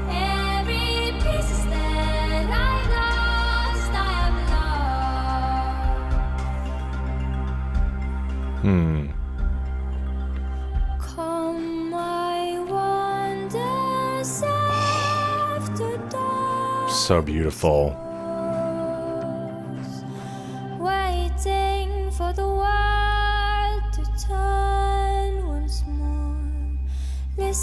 Every piece that I lost, I have loved. Come, I wonders after dark. So beautiful. Waiting for the world to turn once more.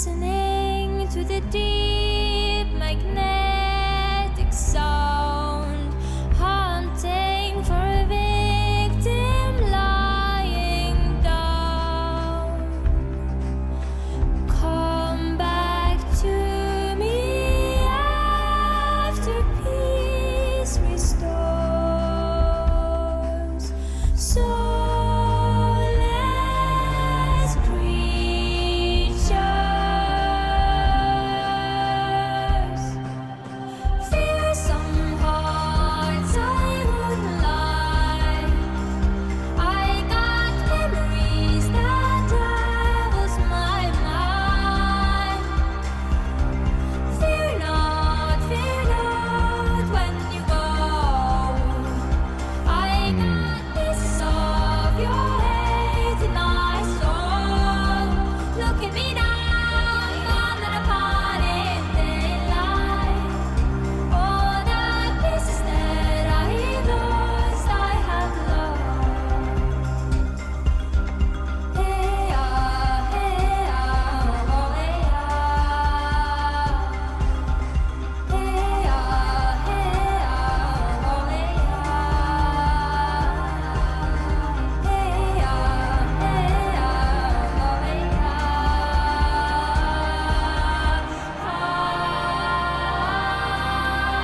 listening to the deep magnetic sound, hunting for a victim lying down. Come back to me after peace restores. Soulless creatures, fearsome hearts, I wouldn't lie. I got memories that travels my mind. Fear not when you go. I got pieces of your hate in my soul. Look at me now, falling apart in daylight. All the pieces that I lost, I have loved. Hey ah, oh hey ah. Hey ah,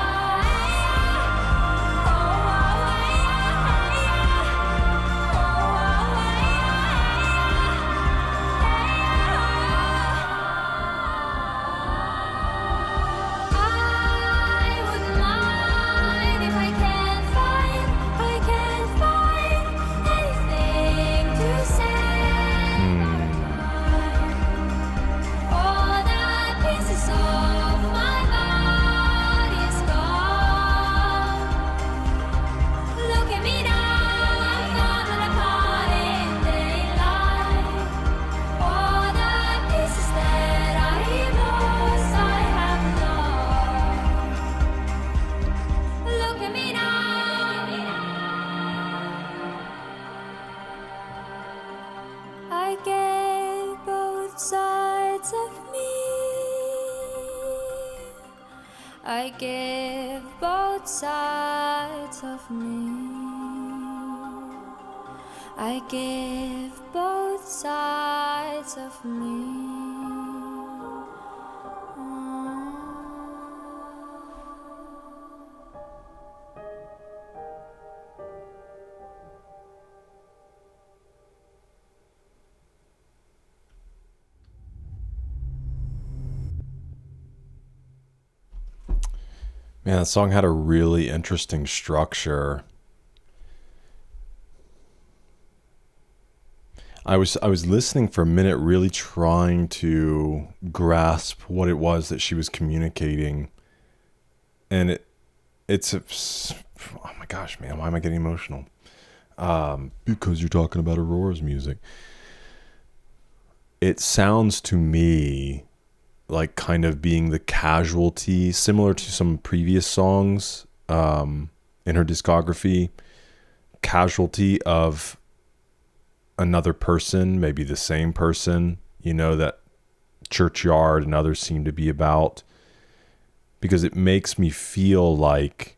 oh hey I wouldn't mind if I can't find anything to say. All the pieces of my body is gone. Look at me now, falling apart in daylight. All the pieces that I lost, I have loved. Look at me now. I gave both sides of me. I give both sides of me. I give both sides of me. Man, that song had a really interesting structure. I was listening for a minute, really trying to grasp what it was that she was communicating, and it's oh my gosh, man, why am I getting emotional? Because you're talking about Aurora's music. It sounds to me like kind of being the casualty, similar to some previous songs in her discography, casualty of another person, maybe the same person, you know, that Churchyard and others seem to be about, because it makes me feel like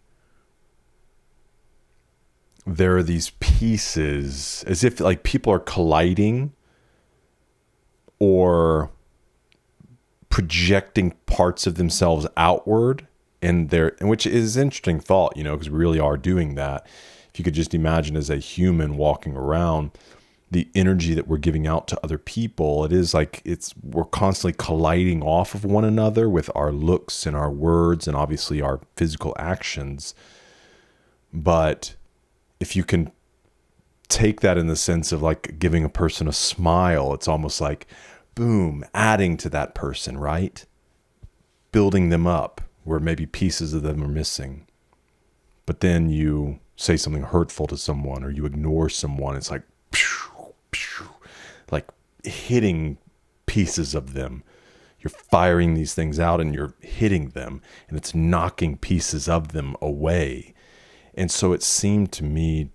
there are these pieces, as if like people are colliding or projecting parts of themselves outward, and which is an interesting thought, you know, because we really are doing that. If you could just imagine as a human walking around, the energy that we're giving out to other people, it is like we're constantly colliding off of one another with our looks and our words and obviously our physical actions. But if you can take that in the sense of like giving a person a smile, it's almost like, boom, adding to that person, right? Building them up where maybe pieces of them are missing. But then you say something hurtful to someone or you ignore someone. It's like, pew, pew, like hitting pieces of them. You're firing these things out and you're hitting them, and it's knocking pieces of them away. And so it seemed to me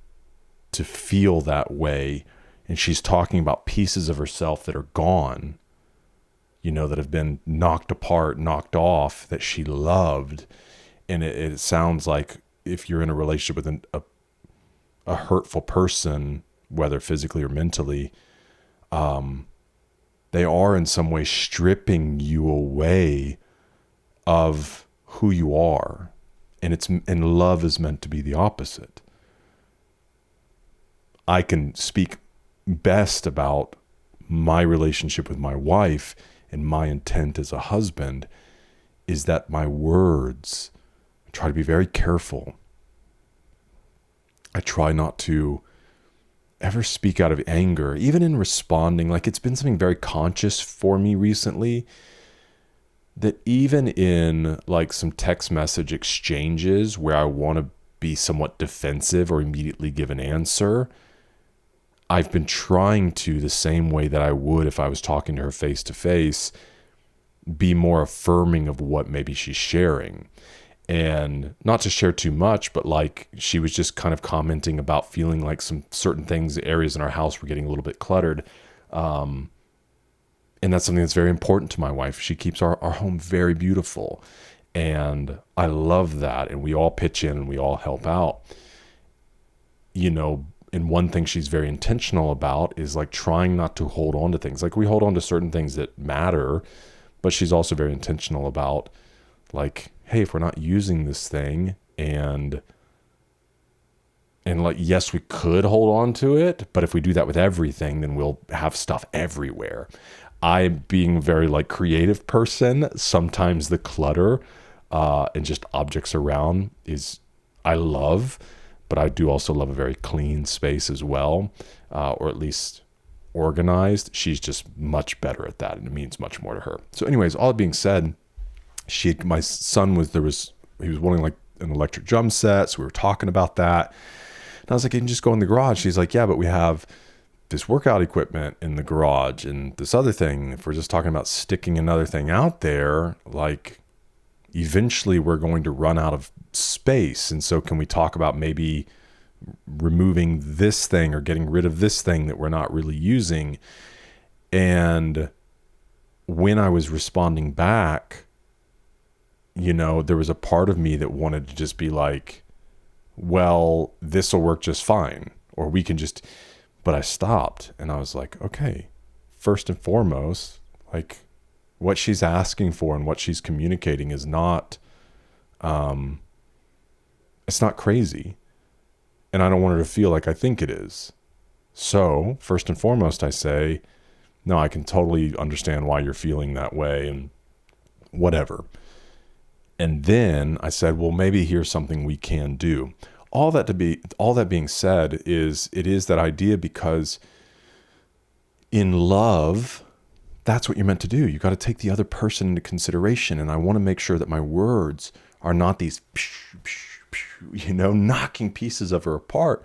to feel that way. And she's talking about pieces of herself that are gone, that have been knocked apart, knocked off, that she loved. And it sounds like if you're in a relationship with a hurtful person, whether physically or mentally, they are in some way stripping you away of who you are. And love is meant to be the opposite. I can speak best about my relationship with my wife, and my intent as a husband is that my words, I try to be very careful. I try not to ever speak out of anger, even in responding. Like, it's been something very conscious for me recently, that even in like some text message exchanges where I want to be somewhat defensive or immediately give an answer, I've been trying to, the same way that I would if I was talking to her face to face, be more affirming of what maybe she's sharing. And not to share too much, but like she was just kind of commenting about feeling like some certain things, areas in our house were getting a little bit cluttered. And that's something that's very important to my wife. She keeps our home very beautiful. And I love that. And we all pitch in and we all help out. And one thing she's very intentional about is like trying not to hold on to things. Like, we hold on to certain things that matter, but she's also very intentional about like, hey, if we're not using this thing and like, yes, we could hold on to it, but if we do that with everything, then we'll have stuff everywhere. I, being a very like creative person, sometimes the clutter and just objects around I love, but I do also love a very clean space as well, or at least organized. She's just much better at that, and it means much more to her. So anyways, all that being said, my son he was wanting like an electric drum set, so we were talking about that. And I was like, you can just go in the garage. She's like, yeah, but we have this workout equipment in the garage and this other thing. If we're just talking about sticking another thing out there, like eventually we're going to run out of space. And so can we talk about maybe removing this thing or getting rid of this thing that we're not really using? And when I was responding back, there was a part of me that wanted to just be like, well, this will work just fine, or we can just, but I stopped and I was like, okay, first and foremost, like what she's asking for and what she's communicating is not, it's not crazy. And I don't want her to feel like I think it is. So first and foremost, I say, no, I can totally understand why you're feeling that way and whatever. And then I said, well, maybe here's something we can do. All that being said, it is that idea, because in love, that's what you're meant to do. You got to take the other person into consideration. And I want to make sure that my words are not these, knocking pieces of her apart,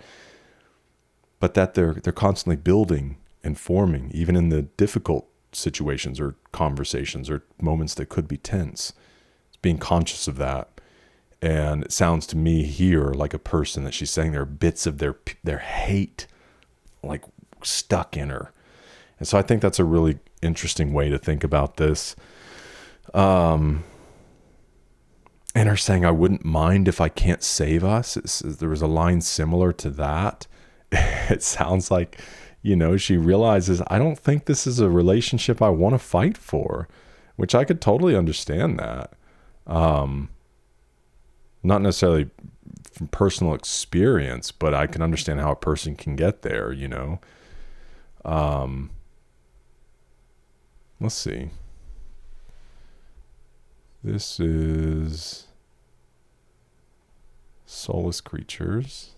but that they're constantly building and forming, even in the difficult situations or conversations or moments that could be tense. It's being conscious of that. And it sounds to me here like a person that she's saying there are bits of their hate like stuck in her. And so I think that's a really interesting way to think about this. And her saying, I wouldn't mind if I can't save us. There was a line similar to that. It sounds like, she realizes, I don't think this is a relationship I want to fight for, which I could totally understand that. Not necessarily from personal experience, but I can understand how a person can get there, Let's see. This is Soulless Creatures.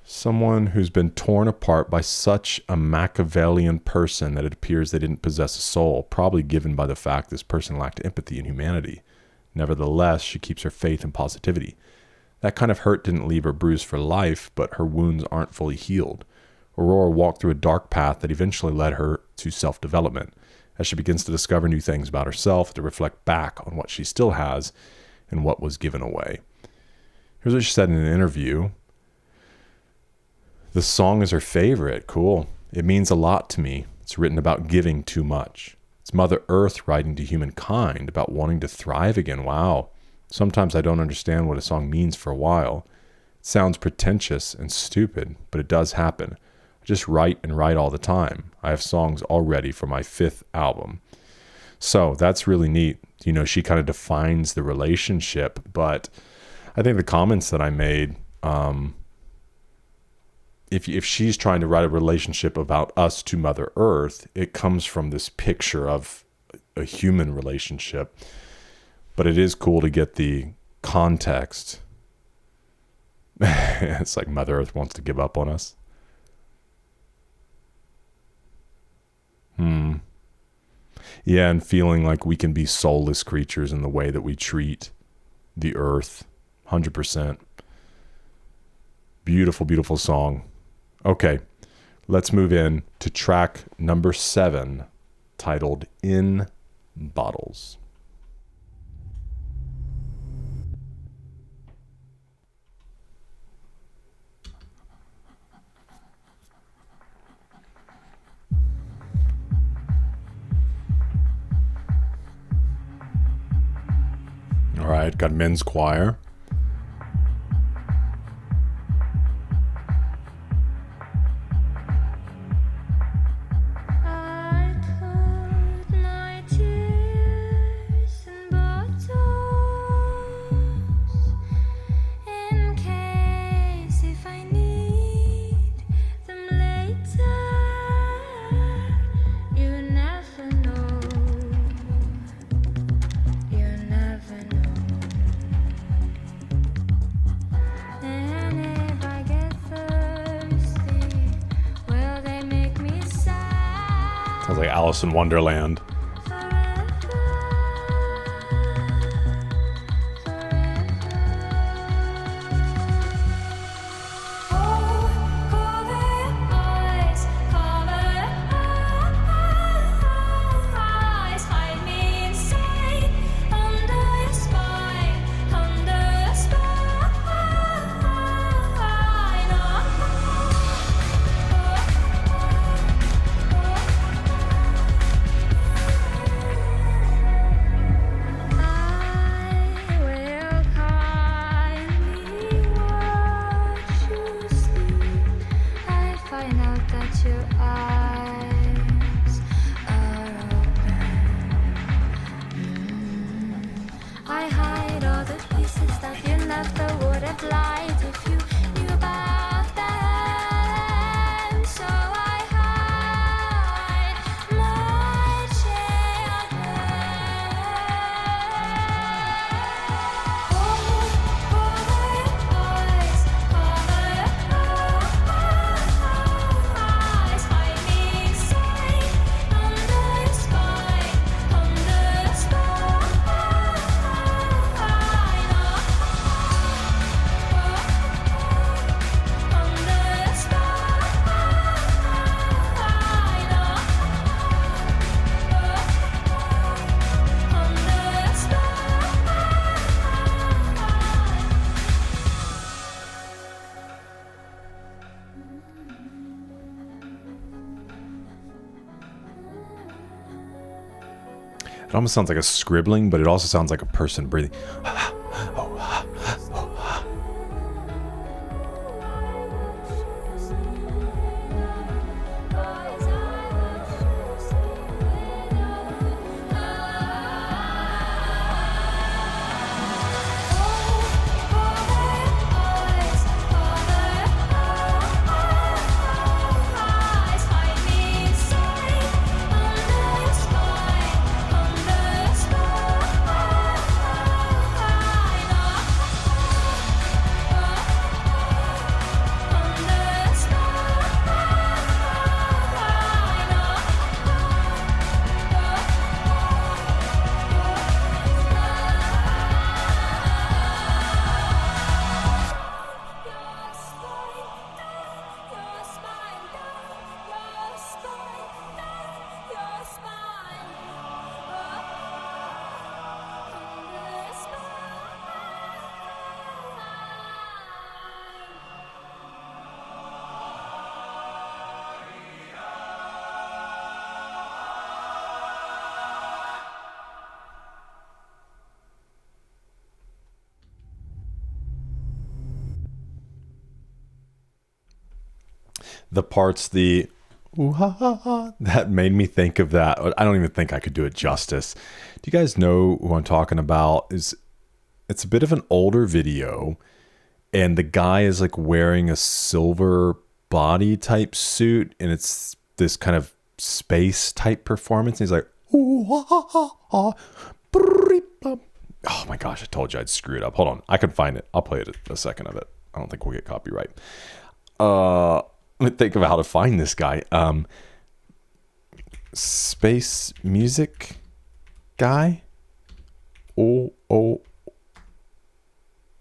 Someone who's been torn apart by such a Machiavellian person that it appears they didn't possess a soul, probably given by the fact this person lacked empathy and humanity. Nevertheless, she keeps her faith and positivity. That kind of hurt didn't leave her bruised for life, but her wounds aren't fully healed. Aurora walked through a dark path that eventually led her to self-development. As she begins to discover new things about herself, to reflect back on what she still has and what was given away. Here's what she said in an interview. The song is her favorite. Cool. It means a lot to me. It's written about giving too much. It's Mother Earth writing to humankind about wanting to thrive again. Wow. Sometimes I don't understand what a song means for a while. It sounds pretentious and stupid, but it does happen. I just write and write all the time. I have songs all ready for my 5th album. So that's really neat. You know, she kind of defines the relationship, but I think the comments that I made, if she's trying to write a relationship about us to Mother Earth, it comes from this picture of a human relationship. But it is cool to get the context. It's like Mother Earth wants to give up on us. Yeah, and feeling like we can be soulless creatures in the way that we treat the earth. 100%. Beautiful, beautiful song. Okay, let's move in to track number 7, titled In Bottles. All right, got men's choir. I put my tears in bottles in case if I need them later. You never know. You never know. And if I get thirsty, will they make me sad Sounds like Alice in Wonderland. forever? Oh, cover your eyes, hide me inside, under your spine, under your spine. I will kindly watch you sleep. I find out that your eyes are open. I hide all the pieces that you never would have lied if you knew about them. So I hide my children. Oh, cover your eyes, hide me inside, under your spine, under your spine. It almost sounds like a scribbling, but it also sounds like a person breathing. the parts, the ooh, ha, ha, ha, that made me think of that. I don't even think I could do it justice. Do you guys know who I'm talking about? It's a bit of an older video, and the guy is like wearing a silver body type suit, and it's this kind of space type performance. And he's like, ooh, ha, ha, ha, ha, brrrr, bum. Oh my gosh, I told you I'd screw it up. Hold on, I can find it. I'll play it a second of it. I don't think we'll get copyright. Let me think of how to find this guy. Space music guy. Oh, oh,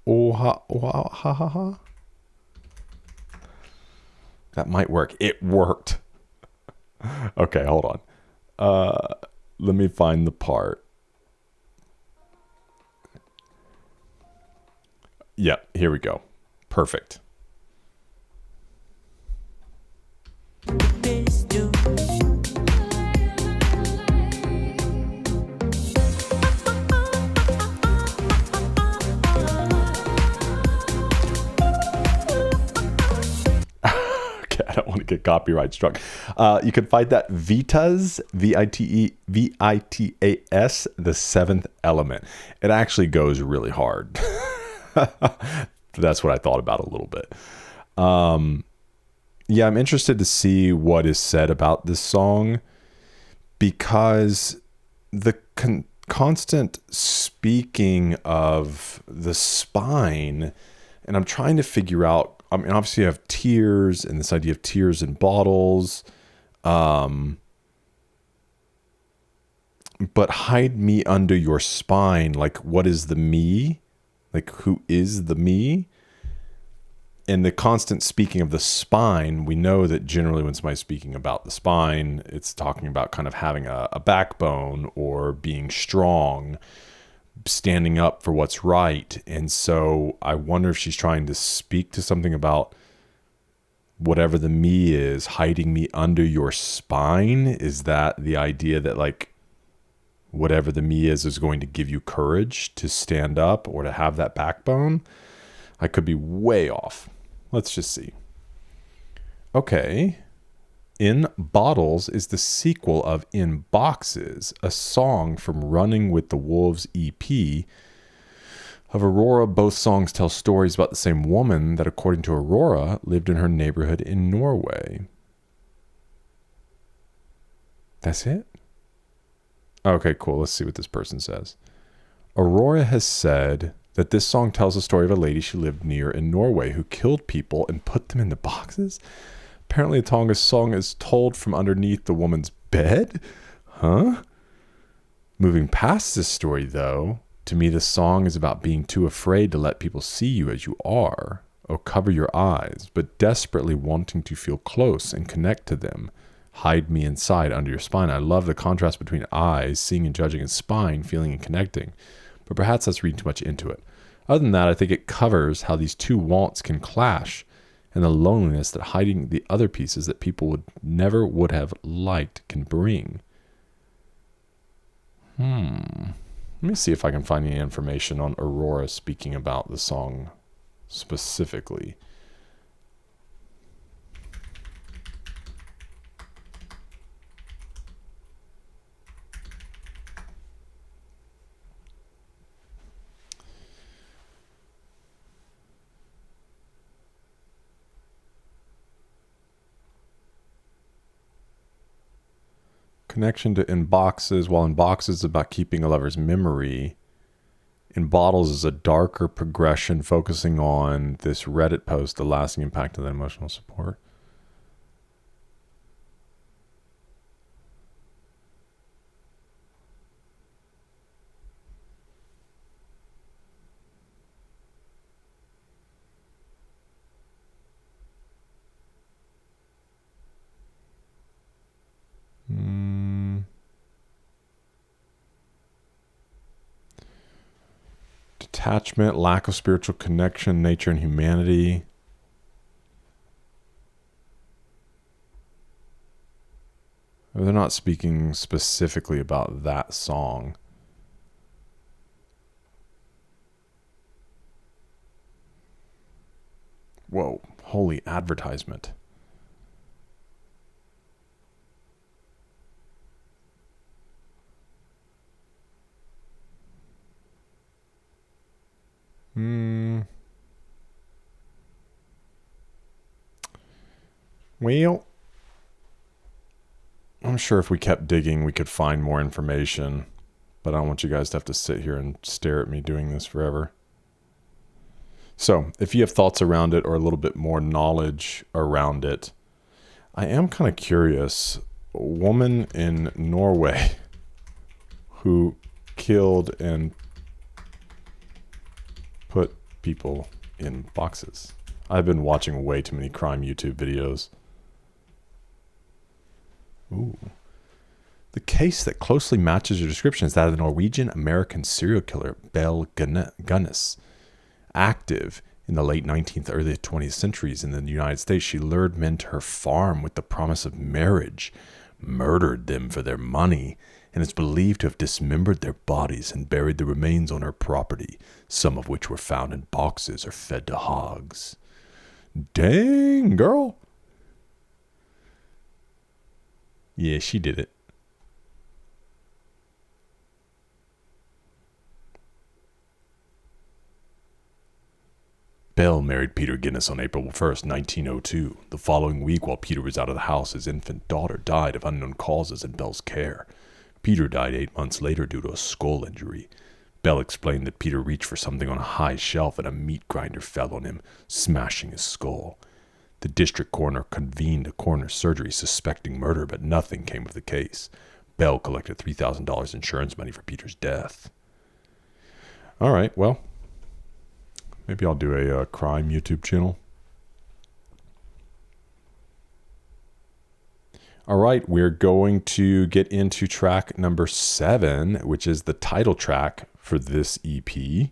oh, ha, oh, ha, ha, ha. That might work. It worked. Okay, hold on. Let me find the part. Yeah, here we go. Perfect. I don't want to get copyright struck. You can find that Vitas, Vitas, the seventh element. It actually goes really hard. That's what I thought about a little bit. Yeah, I'm interested to see what is said about this song, because the constant speaking of the spine, and I'm trying to figure out, I mean, obviously you have tears and this idea of tears in bottles. But hide me under your spine. Like, what is the me? Like, who is the me? And the constant speaking of the spine, we know that generally when somebody's speaking about the spine, it's talking about kind of having a backbone or being strong, standing up for what's right. And so I wonder if she's trying to speak to something about whatever the me is, hiding me under your spine. Is that the idea that, like, whatever the me is going to give you courage to stand up or to have that backbone? I could be way off. Let's just see. Okay. In Bottles is the sequel of In Boxes, a song from Running with the Wolves EP of Aurora. Both songs tell stories about the same woman that, according to Aurora, lived in her neighborhood in Norway. That's it? Okay, cool. Let's see what this person says. Aurora has said that this song tells the story of a lady she lived near in Norway who killed people and put them into boxes. Apparently, the Tonga song is told from underneath the woman's bed? Huh? Moving past this story, though, to me the song is about being too afraid to let people see you as you are. Oh, cover your eyes, but desperately wanting to feel close and connect to them. Hide me inside under your spine. I love the contrast between eyes, seeing and judging, and spine, feeling and connecting. But perhaps that's reading too much into it. Other than that, I think it covers how these two wants can clash, and the loneliness that hiding the other pieces that people would have liked can bring. Let me see if I can find any information on Aurora speaking about the song specifically. Connection to In Boxes. While In Boxes is about keeping a lover's memory, In Bottles is a darker progression focusing on this Reddit post, the lasting impact of that emotional support. Detachment, lack of spiritual connection, nature and humanity. They're not speaking specifically about that song. Whoa, holy advertisement. Well, I'm sure if we kept digging, we could find more information. But I don't want you guys to have to sit here and stare at me doing this forever. So, if you have thoughts around it or a little bit more knowledge around it, I am kind of curious. A woman in Norway who killed and put people in boxes. I've been watching way too many crime YouTube videos. Ooh. The case that closely matches your description is that of the Norwegian-American serial killer Bell Gunnes. Active in the late 19th, early 20th centuries in the United States, she lured men to her farm with the promise of marriage, murdered them for their money, and is believed to have dismembered their bodies and buried the remains on her property, some of which were found in boxes or fed to hogs. Dang, girl. Yeah, she did it. Bell married Peter Guinness on April 1st, 1902. The following week, while Peter was out of the house, his infant daughter died of unknown causes in Bell's care. Peter died 8 months later due to a skull injury. Bell explained that Peter reached for something on a high shelf and a meat grinder fell on him, smashing his skull. The district coroner convened a coroner's surgery suspecting murder, but nothing came of the case. Bell collected $3,000 insurance money for Peter's death. All right, well, maybe I'll do a crime YouTube channel. All right, we're going to get into track number 7, which is the title track for this EP.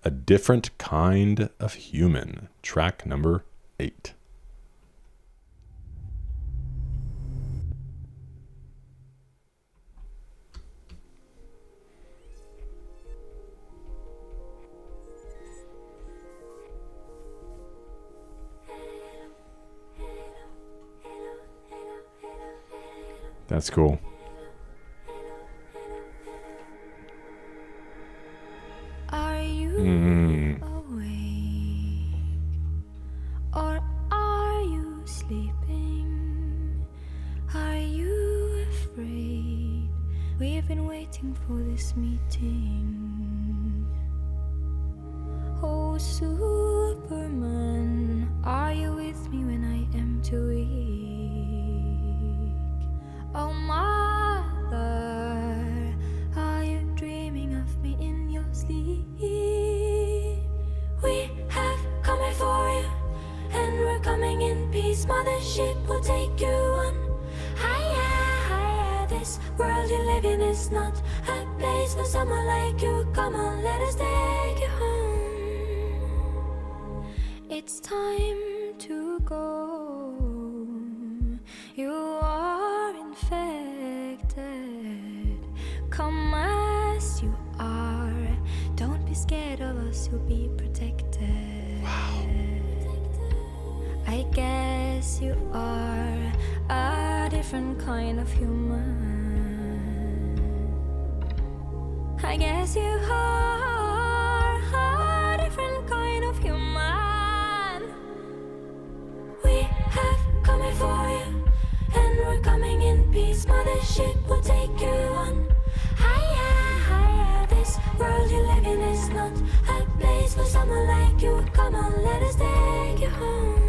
A Different Kind of Human, track number 8. That's cool. Are you awake or are you sleeping? Are you afraid? We've been waiting for this meeting. Oh, Superman, are you with me when I am too weak? Oh, Mother, are you dreaming of me in your sleep? We have come before you, and we're coming in peace. Mothership will take you on higher, higher. This world you live in is not a place for someone like you. Come on, let us take you home. It's time to go. You are infected. Come as you are. Don't be scared of us, you'll be protected. Wow. I guess you are a different kind of human. I guess you are a different kind of human. We have come before you, and we're coming in peace. Mothership will take you on higher, higher. This world you live in is not a place for someone like you. Come on, let us take you home.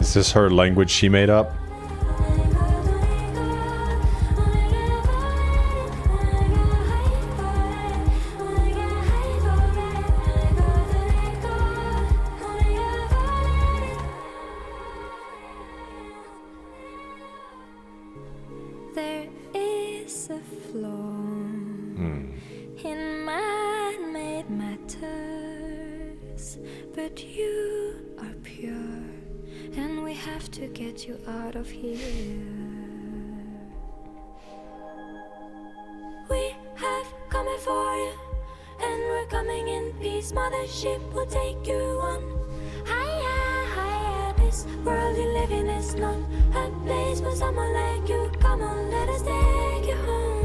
Is this her language she made up? There is a flaw in man-made matters, but you are pure, and we have to get you out of here. We have come before you, and we're coming in peace. Mothership will take you on higher, higher. This world you live in is not a place for someone like you. Come on, let us take you home.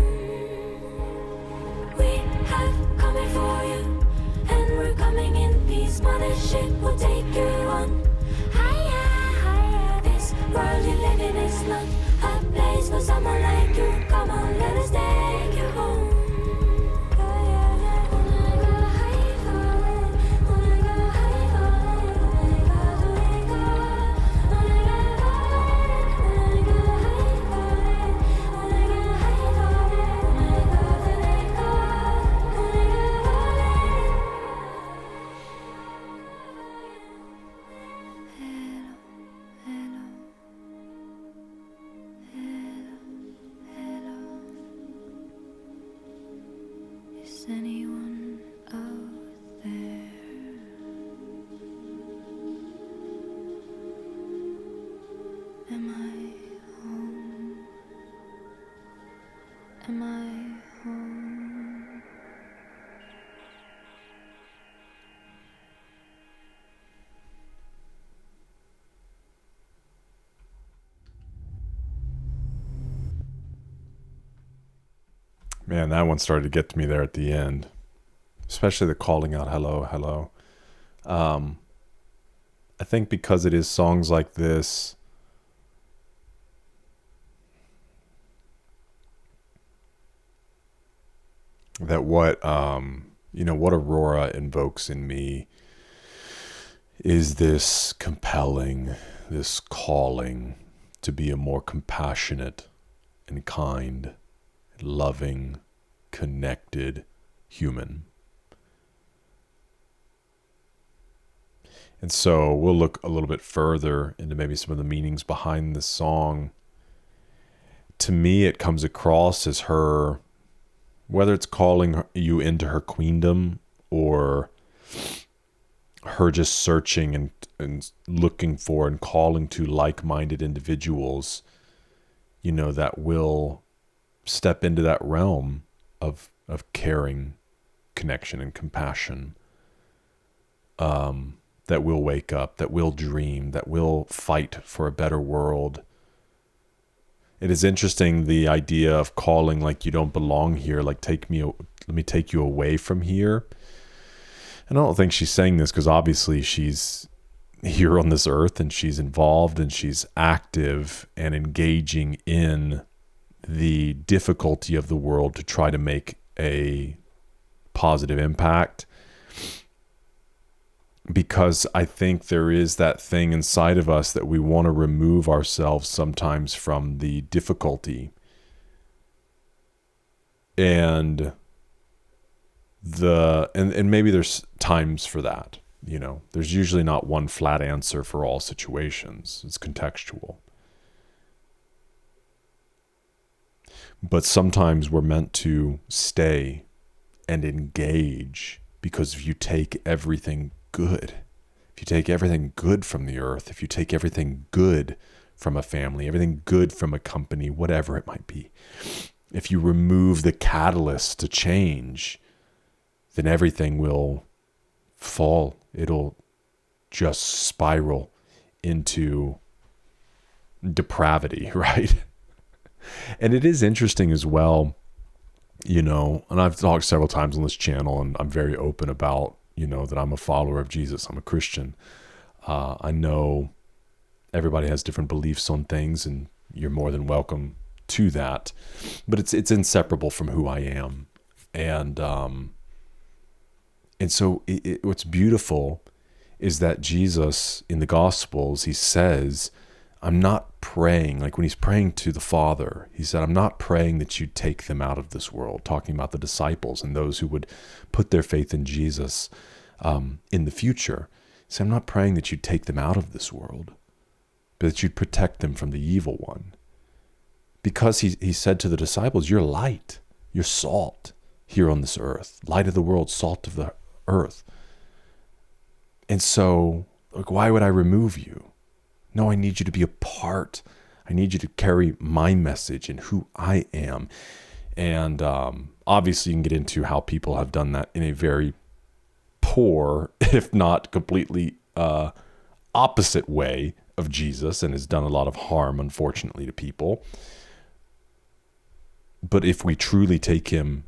We have come before you, and we're coming in peace. mothership will take you on higher, higher. This world you live in is not a place for someone like you. Come on, let us take you home. Is anyone out there? Am I home? Am I home? Man, that one started to get to me there at the end, especially the calling out, hello, hello. I think because it is songs like this, that what Aurora invokes in me is this compelling, this calling to be a more compassionate and kind, loving, connected human. And so we'll look a little bit further into maybe some of the meanings behind this song. To me, it comes across as her, whether it's calling you into her queendom or her just searching and looking for and calling to like-minded individuals, that will step into that realm of caring, connection, and compassion, that will wake up, that will dream, that will fight for a better world. It is interesting, the idea of calling like you don't belong here, like let me take you away from here. And I don't think she's saying this because obviously she's here on this earth and she's involved and she's active and engaging in the difficulty of the world to try to make a positive impact. Because I think there is that thing inside of us that we want to remove ourselves sometimes from the difficulty. And maybe there's times for that. There's usually not one flat answer for all situations. It's contextual. But sometimes we're meant to stay and engage, because if you take everything good, if you take everything good from the earth, if you take everything good from a family, everything good from a company, whatever it might be, if you remove the catalyst to change, then everything will fall. It'll just spiral into depravity, right? And it is interesting as well, and I've talked several times on this channel, and I'm very open about, that I'm a follower of Jesus. I'm a Christian. I know everybody has different beliefs on things, and you're more than welcome to that. But it's inseparable from who I am. And so what's beautiful is that Jesus in the Gospels, he says, I'm not praying, like when he's praying to the Father, he said, I'm not praying that you take them out of this world, talking about the disciples and those who would put their faith in Jesus in the future. He said, I'm not praying that you take them out of this world, but that you'd protect them from the evil one. Because he said to the disciples, you're light, you're salt here on this earth, light of the world, salt of the earth. And so, why would I remove you? No, I need you to be a part. I need you to carry my message and who I am. And obviously you can get into how people have done that in a very poor, if not completely opposite way of Jesus, and has done a lot of harm, unfortunately, to people. But if we truly take him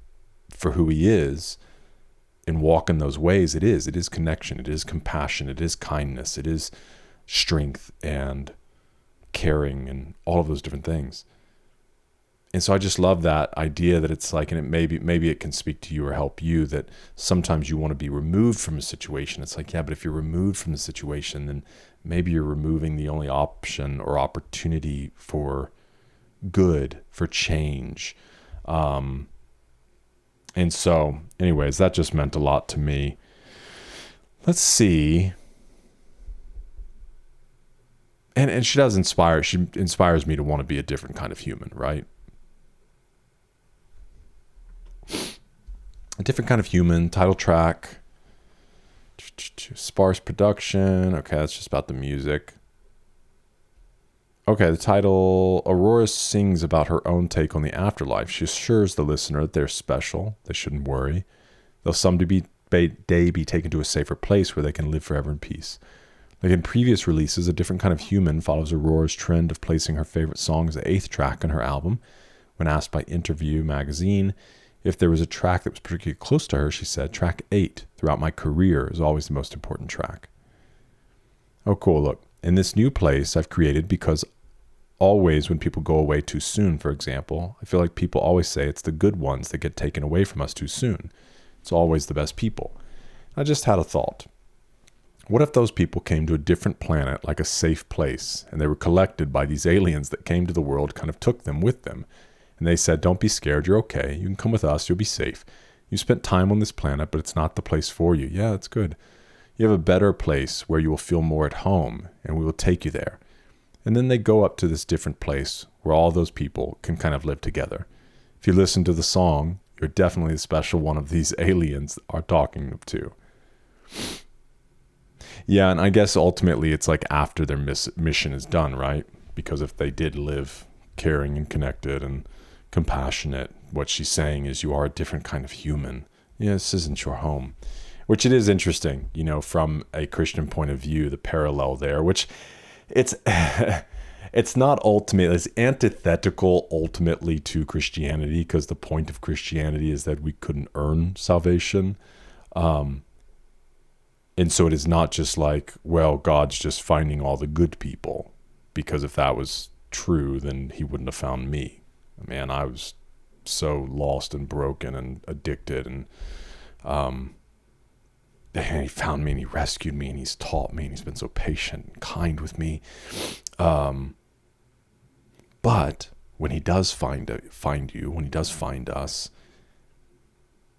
for who he is, and walk in those ways, it is connection, it is compassion, it is kindness, it is strength and caring and all of those different things. And so I just love that idea that it's like, and it maybe it can speak to you or help you, that sometimes you want to be removed from a situation. It's like, yeah, but if you're removed from the situation, then maybe you're removing the only option or opportunity for good, for change. And so anyways, that just meant a lot to me. Let's see. And she inspires me to want to be a different kind of human, right? A different kind of human. Title track. Sparse production. Okay, that's just about the music. Okay, the title, Aurora sings about her own take on the afterlife. She assures the listener that they're special. They shouldn't worry. They'll someday be taken to a safer place where they can live forever in peace. Like in previous releases, a different kind of human follows Aurora's trend of placing her favorite song as the 8th track on her album. When asked by Interview magazine if there was a track that was particularly close to her, she said, track 8 throughout my career is always the most important track. Oh, cool. Look, in this new place I've created, because always when people go away too soon, for example, I feel like people always say it's the good ones that get taken away from us too soon. It's always the best people. I just had a thought. What if those people came to a different planet, like a safe place, and they were collected by these aliens that came to the world, kind of took them with them, and they said, don't be scared, you're okay, you can come with us, you'll be safe. You spent time on this planet, but it's not the place for you. Yeah, that's good. You have a better place where you will feel more at home, and we will take you there. And then they go up to this different place where all those people can kind of live together. If you listen to the song, you're definitely the special one of these aliens are talking to. Yeah, and I guess ultimately it's like after their mission is done, right? Because if they did live caring and connected and compassionate, what she's saying is you are a different kind of human. Yeah, this isn't your home. Which it is interesting, you know, from a Christian point of view, the parallel there, which it's it's not ultimately, it's antithetical ultimately to Christianity, because the point of Christianity is that we couldn't earn salvation. And so it is not just like, well, God's just finding all the good people, because if that was true, then he wouldn't have found me. Man, I was so lost and broken and addicted, and he found me and he rescued me and he's taught me and he's been so patient and kind with me. But when he does find you, when he does find us,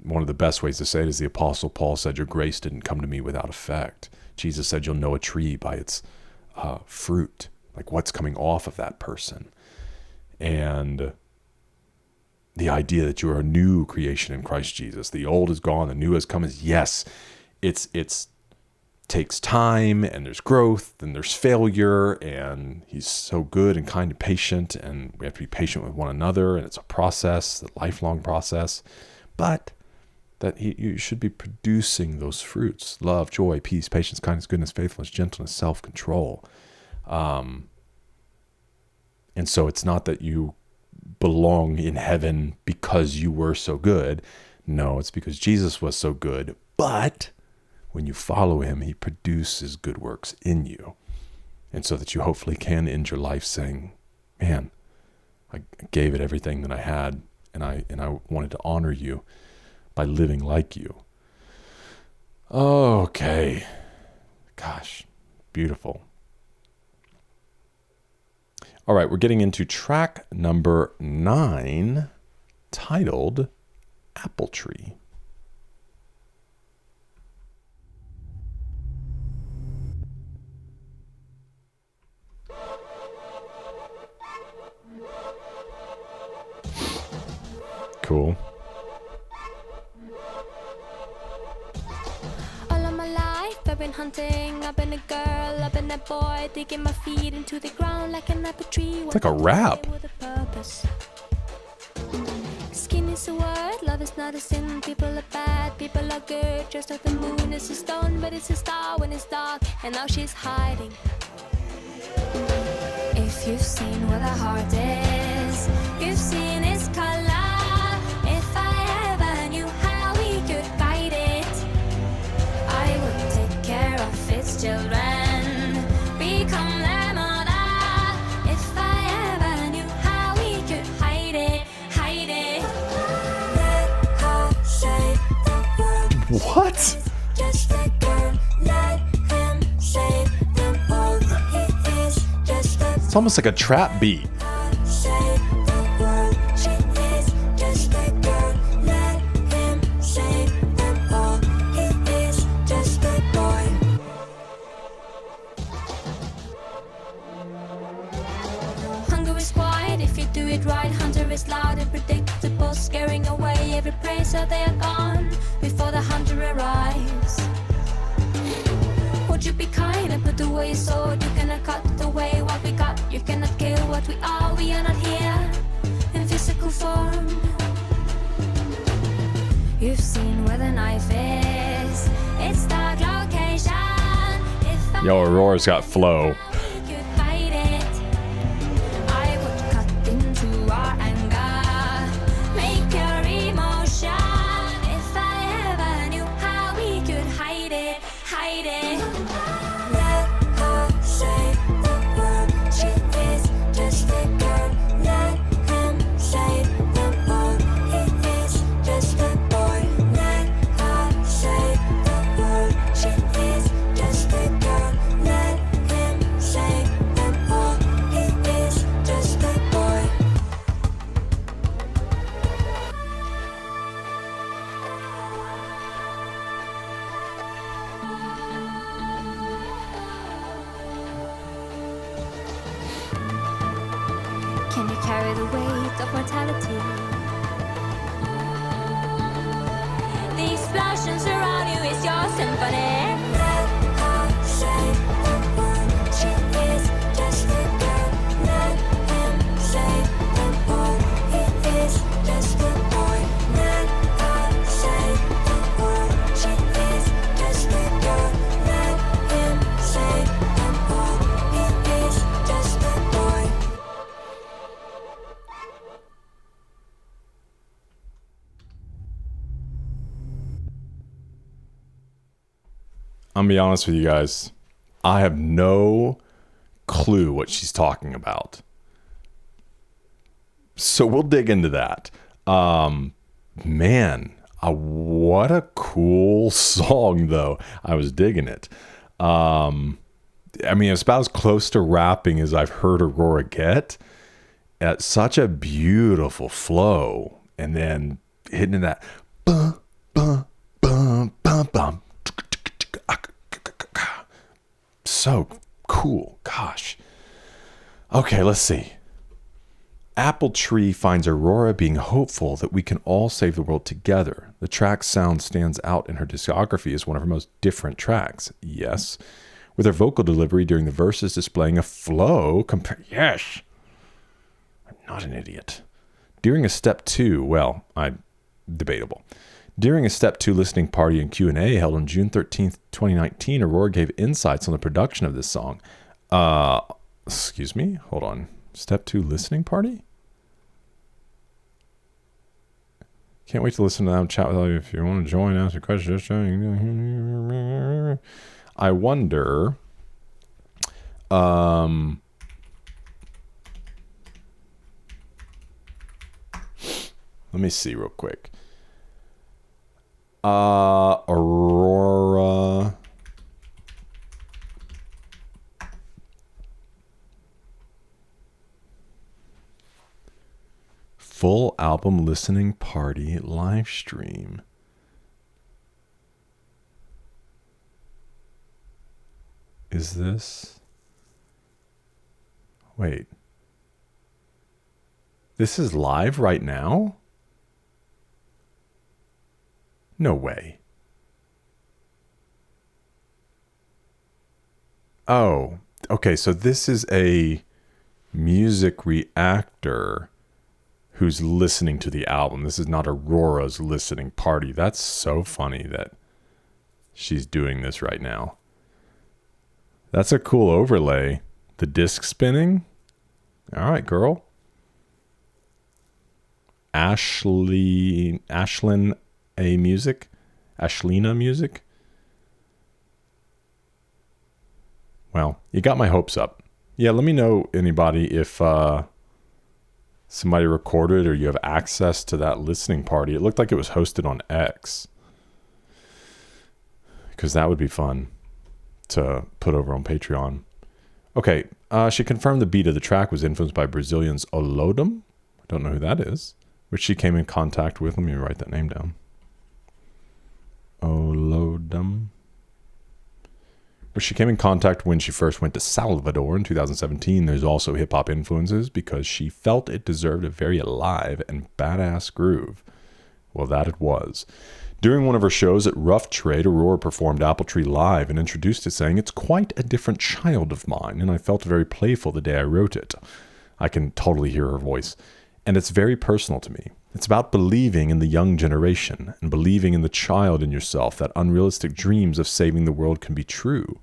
one of the best ways to say it is the Apostle Paul said, your grace didn't come to me without effect. Jesus said, you'll know a tree by its fruit, like what's coming off of that person. And the idea that you're a new creation in Christ Jesus, the old is gone, the new has come, is yes, it's takes time, and there's growth, and there's failure, and he's so good and kind and patient, and we have to be patient with one another, and it's a process, a lifelong process, but that you should be producing those fruits: love, joy, peace, patience, kindness, goodness, faithfulness, gentleness, self-control. And so it's not that you belong in heaven because you were so good. No, it's because Jesus was so good. But when you follow him, he produces good works in you. And so that you hopefully can end your life saying, man, I gave it everything that I had, and I wanted to honor you by living like you. Okay. Gosh, beautiful. All right, we're getting into track number 9, titled Apple Tree. Cool. All of my life I've been hunting. I've been a girl, I've been a boy, digging my feet into the ground like an apple tree. It's like a rap. With a purpose. Skin is a word, love is not a sin. People are bad, people are good. Just like the moon is a stone, but it's a star when it's dark. And now she's hiding. If you've seen where the heart is, you've seen its color. If I ever knew how we could fight it, children, become their mother. If I ever knew how we could hide it, hide it. Let her save the world. What? Just a girl, let him save them all. He is just a It's almost like a trap beat. save the world. She is just a girl, let him save them all. He is just a boy. Hunger is quiet if you do it right. Hunter is loud and predictable, scaring away every prey so they are gone before the hunter arrives. Would you be kind and put away your sword? You cannot cut away what we got. You cannot kill what we are. We are not here in physical form. You've seen where the knife is. It's dark location. If I Yo, Aurora's got flow. we could hide it, I would cut into our anger, make pure emotion. If I ever knew how we could hide it, hide it. Let her save the world. She is just a girl. Let him save them all. He is just a boy. Let her save the world. She is just a girl. Let him save them all. He is just a boy. Can you carry the weight of mortality? The explosions around you is your symphony. Let her save the world. She is just a girl. Let him save them all. He is just a boy. Let her save the world. She is just a girl. Let him save them all. He is just a boy. I'm gonna be honest with you guys. I have no clue what she's talking about. So we'll dig into that. Man, what a cool song, though. I was digging it. I mean, it's about as close to rapping as I've heard Aurora get. It's such a beautiful flow. And then hitting that bum, bum, bum, bum, bum. So cool. Gosh. Okay, let's see. Apple Tree finds Aurora being hopeful that we can all save the world together. The track's sound stands out in her discography as one of her most different tracks. Yes. With her vocal delivery during the verses displaying a flow yes. I'm not an idiot. During a step 2, debatable. During a Step 2 listening party and Q&A held on June 13th, 2019, Aurora gave insights on the production of this song. Excuse me? Hold on. Step 2 listening party? Can't wait to listen to them chat with you. If you want to join, ask a question. I wonder... let me see real quick. Aurora. Full album listening party live stream. Is this? Wait. This is live right now? No way. Oh, okay. So this is a music reactor who's listening to the album. This is not Aurora's listening party. That's so funny that she's doing this right now. That's a cool overlay. The disc spinning. All right, girl. Ashlyn Ashlina Music. Well, you got my hopes up. Yeah, let me know, anybody, if somebody recorded or you have access to that listening party. It looked like it was hosted on X. Because that would be fun to put over on Patreon. Okay, she confirmed the beat of the track was influenced by Brazilian's Olodum. I don't know who that is. Which she came in contact with. Let me write that name down. Olodum. Which she came in contact when she first went to Salvador in 2017. There's also hip-hop influences because she felt it deserved a very alive and badass groove. Well, that it was. During one of her shows at Rough Trade, Aurora performed Apple Tree live and introduced it saying, "It's quite a different child of mine, and I felt very playful the day I wrote it." I can totally hear her voice. And it's very personal to me. It's about believing in the young generation and believing in the child in yourself, that unrealistic dreams of saving the world can be true.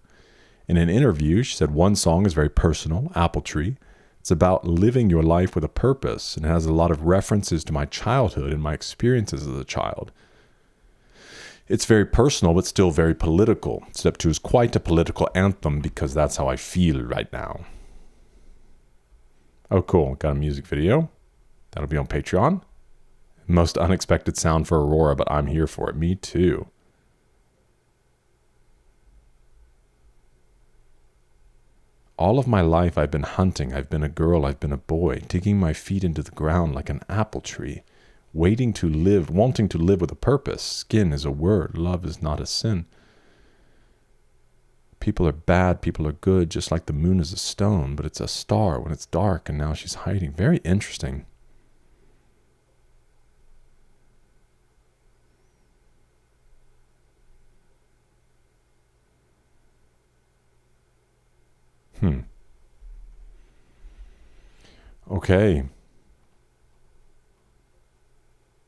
In an interview, she said one song is very personal, Apple Tree. It's about living your life with a purpose, and it has a lot of references to my childhood and my experiences as a child. It's very personal, but still very political. Step 2 is quite a political anthem because that's how I feel right now. Oh, cool. Got a music video. That'll be on Patreon. Most unexpected sound for Aurora, but I'm here for it. Me too. All of my life I've been hunting. I've been a girl. I've been a boy, digging my feet into the ground like an apple tree, wanting to live with a purpose. Skin is a word. Love is not a sin. People are bad. People are good. Just like the moon is a stone, but it's a star when it's dark, and now she's hiding. Very interesting. Okay.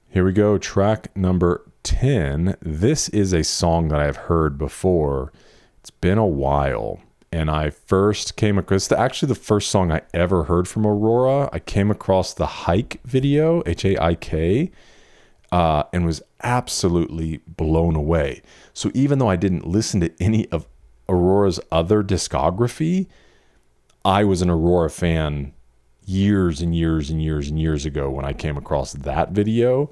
Here we go. Track number 10. This is a song that I've heard before. It's been a while. And I first came across, actually the first song I ever heard from Aurora. I came across the Hike video, Haik, and was absolutely blown away. So even though I didn't listen to any of Aurora's other discography, I was an Aurora fan years and years and years and years ago when I came across that video,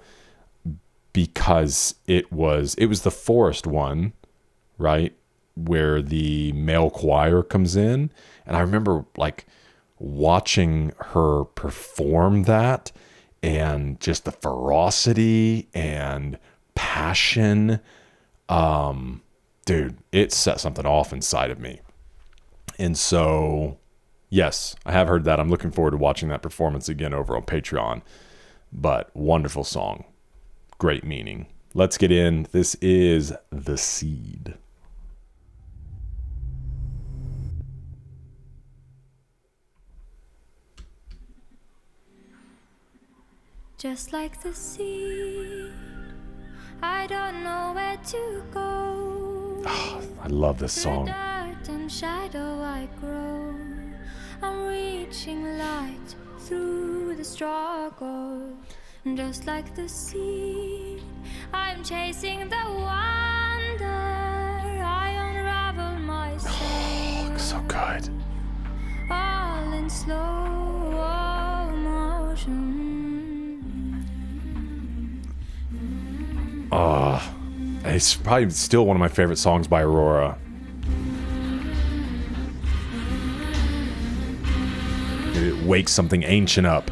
because it was the Forest one, right, where the male choir comes in. And I remember like watching her perform that, and just the ferocity and passion. Dude, it set something off inside of me. And so, yes, I have heard that. I'm looking forward to watching that performance again over on Patreon. But wonderful song. Great meaning. Let's get in. This is The Seed. Just like the sea, I don't know where to go. Oh, I love this song. Through dirt and shadow I grow. I'm reaching light through the struggle. Just like the sea, I'm chasing the wonder. I unravel myself. Oh, so good. All in slow motion. It's probably still one of my favorite songs by Aurora. It wakes something ancient up.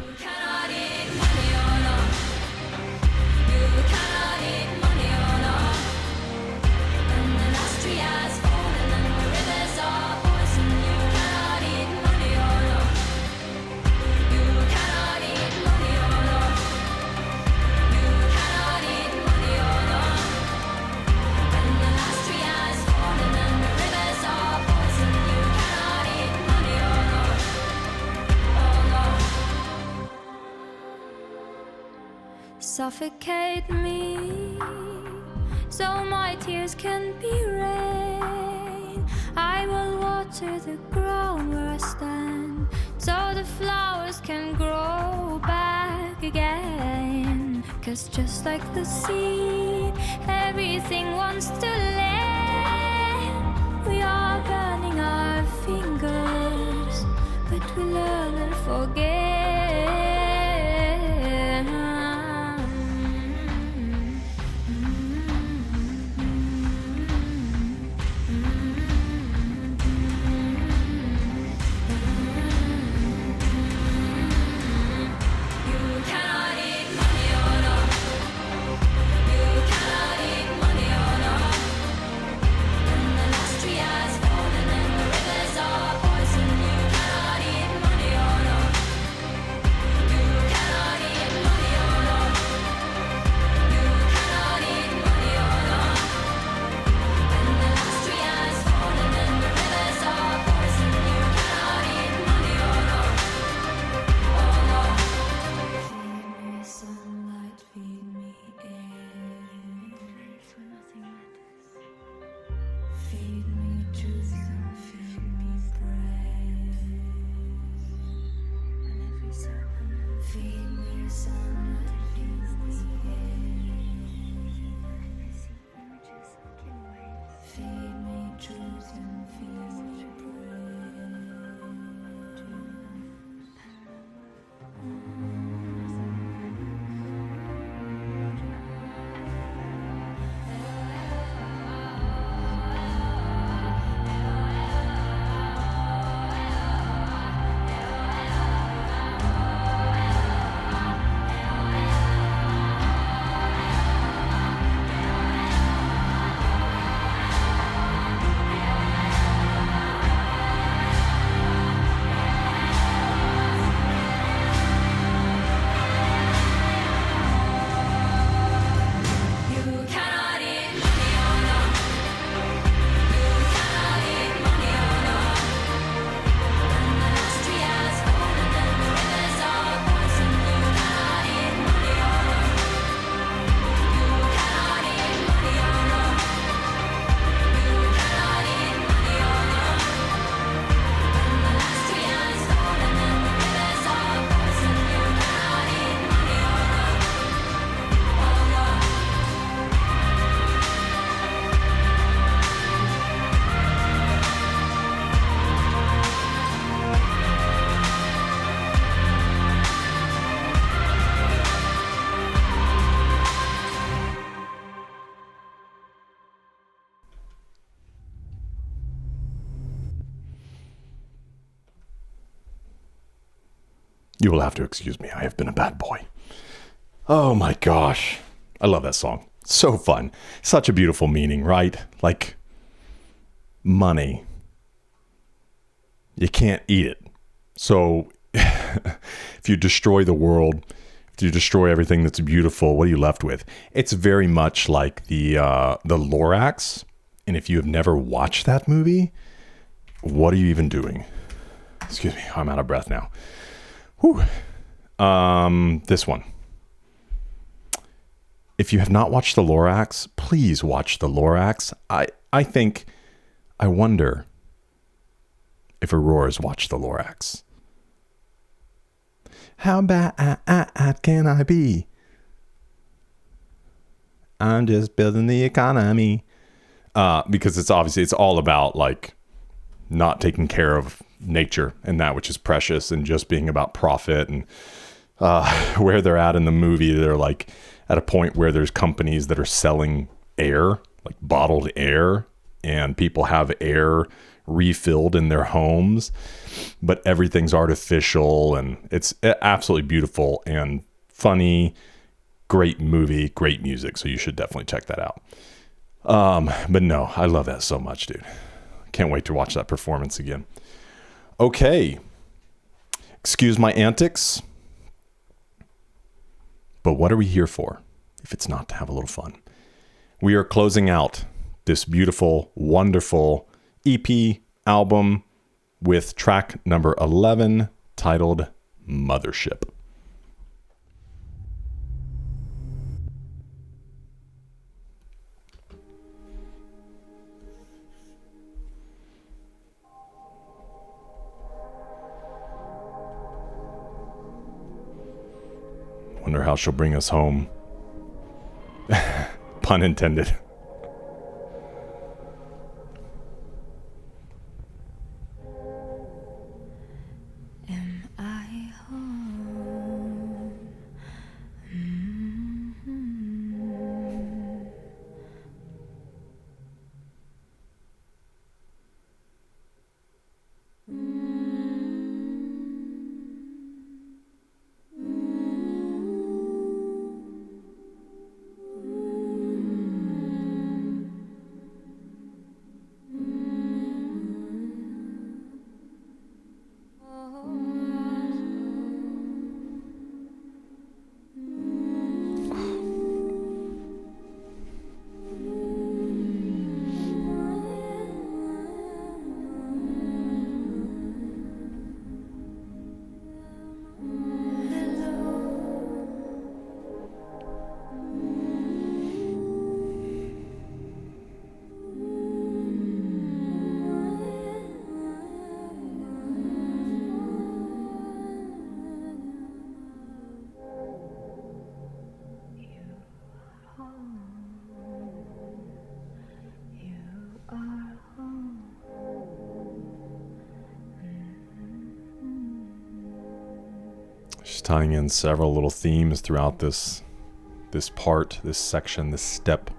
Suffocate me, so my tears can be rain. I will water the ground where I stand, so the flowers can grow back again. 'Cause just like the seed, everything wants to land. We are burning our feet. You will have to excuse me. I have been a bad boy. Oh my gosh. I love that song. So fun. Such a beautiful meaning, right? Like money. You can't eat it. So if you destroy the world, if you destroy everything that's beautiful, what are you left with? It's very much like the Lorax. And if you have never watched that movie, what are you even doing? Excuse me, I'm out of breath now. Whew. This one. If you have not watched the Lorax, please watch the Lorax. I wonder if Aurora's watched the Lorax. How bad can I be? I'm just building the economy. Because it's all about like not taking care of nature and that which is precious and just being about profit. And where they're at in the movie, they're like at a point where there's companies that are selling air, like bottled air, and people have air refilled in their homes, but everything's artificial, and it's absolutely beautiful and funny. Great movie, great music. So you should definitely check that out. But no, I love that so much, dude. Can't wait to watch that performance again. Okay. Excuse my antics. But what are we here for if it's not to have a little fun? We are closing out this beautiful, wonderful EP album with track number 11 titled Mothership. Wonder how she'll bring us home. Pun intended. Am I home? She's tying in several little themes throughout this part, this section, this step.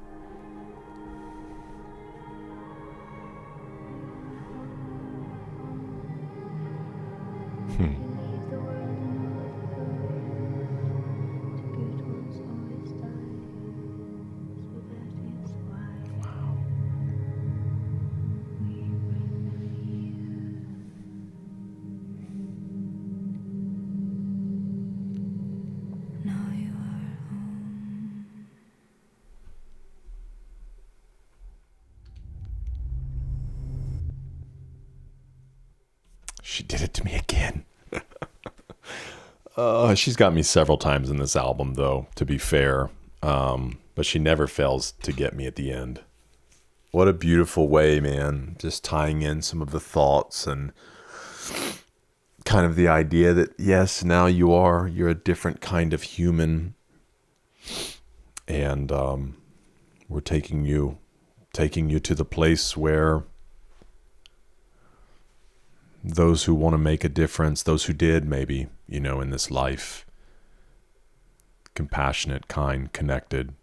She did it to me again. She's got me several times in this album, though, to be fair. But she never fails to get me at the end. What a beautiful way, man. Just tying in some of the thoughts and kind of the idea that, yes, now you're a different kind of human. And we're taking you to the place where those who want to make a difference, those who did maybe, in this life, compassionate, kind, connected.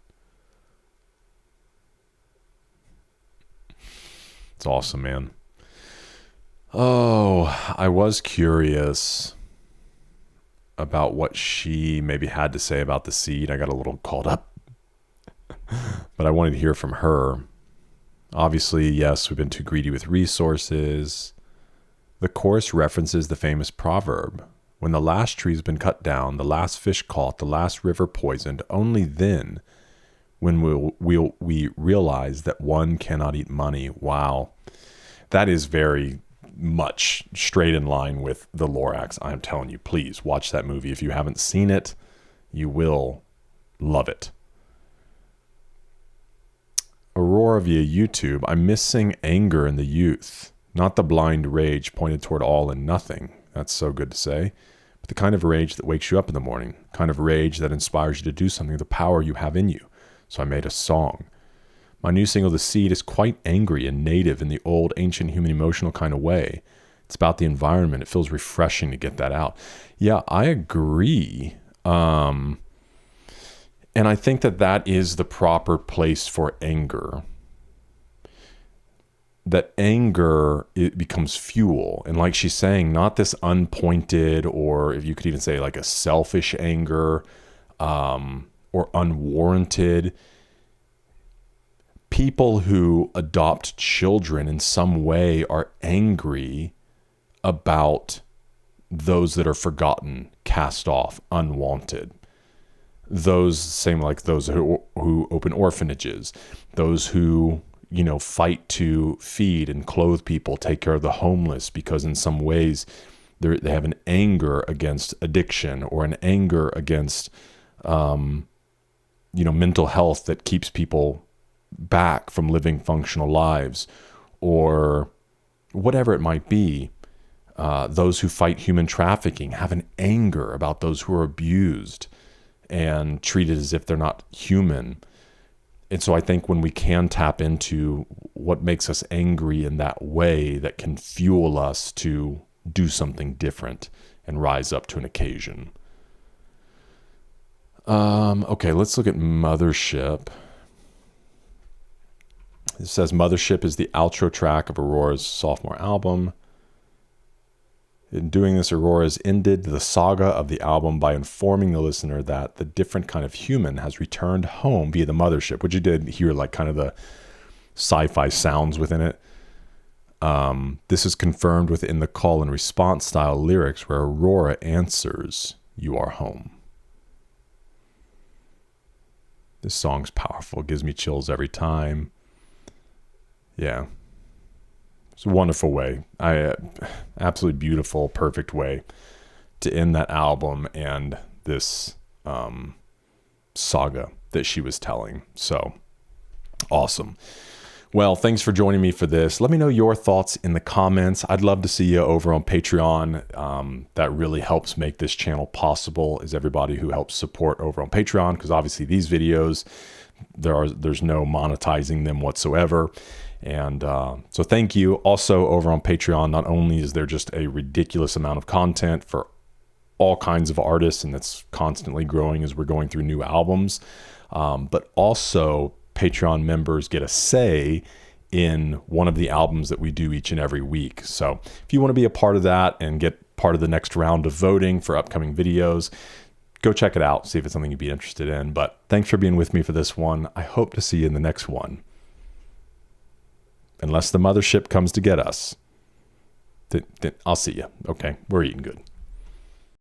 It's awesome, man. Oh, I was curious about what she maybe had to say about the seed. I got a little caught up, but I wanted to hear from her. Obviously, yes, we've been too greedy with resources. The chorus references the famous proverb, when the last tree's been cut down, the last fish caught, the last river poisoned, only then when we realize that one cannot eat money. Wow. That is very much straight in line with the Lorax. I'm telling you, please watch that movie. If you haven't seen it, you will love it. Aurora via YouTube. I'm missing anger in the youth, not the blind rage pointed toward all and nothing. That's so good to say. But the kind of rage that wakes you up in the morning, kind of rage that inspires you to do something with the power you have in you. So I made a song. My new single, The Seed, is quite angry and native in the old, ancient human emotional kind of way. It's about the environment. It feels refreshing to get that out. Yeah, I agree. And I think that that is the proper place for anger. That anger, it becomes fuel. And like she's saying, not this unpointed, or if you could even say like a selfish anger, or unwarranted. People who adopt children in some way are angry about those that are forgotten, cast off, unwanted. Those same like those who open orphanages, those who, you know, fight to feed and clothe people, take care of the homeless, because in some ways they have an anger against addiction or an anger against, mental health that keeps people back from living functional lives, or whatever it might be. Those who fight human trafficking have an anger about those who are abused and treated as if they're not human. And so I think when we can tap into what makes us angry in that way, that can fuel us to do something different and rise up to an occasion. Okay, let's look at Mothership. It says Mothership is the outro track of Aurora's sophomore album. In doing this, Aurora has ended the saga of the album by informing the listener that the different kind of human has returned home via the Mothership, which you did hear like kind of the sci-fi sounds within it. This is confirmed within the call and response style lyrics where Aurora answers, "You are home." This song's powerful. It gives me chills every time. Yeah. It's a wonderful way. Absolutely beautiful, perfect way to end that album and this saga that she was telling. So awesome. Well, thanks for joining me for this. Let me know your thoughts in the comments. I'd love to see you over on Patreon. That really helps make this channel possible, is everybody who helps support over on Patreon, because obviously these videos, there's no monetizing them whatsoever. And so thank you. Also over on Patreon, not only is there just a ridiculous amount of content for all kinds of artists, and that's constantly growing as we're going through new albums, but also Patreon members get a say in one of the albums that we do each and every week. So if you want to be a part of that and get part of the next round of voting for upcoming videos, go check it out, see if it's something you'd be interested in. But thanks for being with me for this one. I hope to see you in the next one. Unless the Mothership comes to get us, then I'll see you. Okay, we're eating good.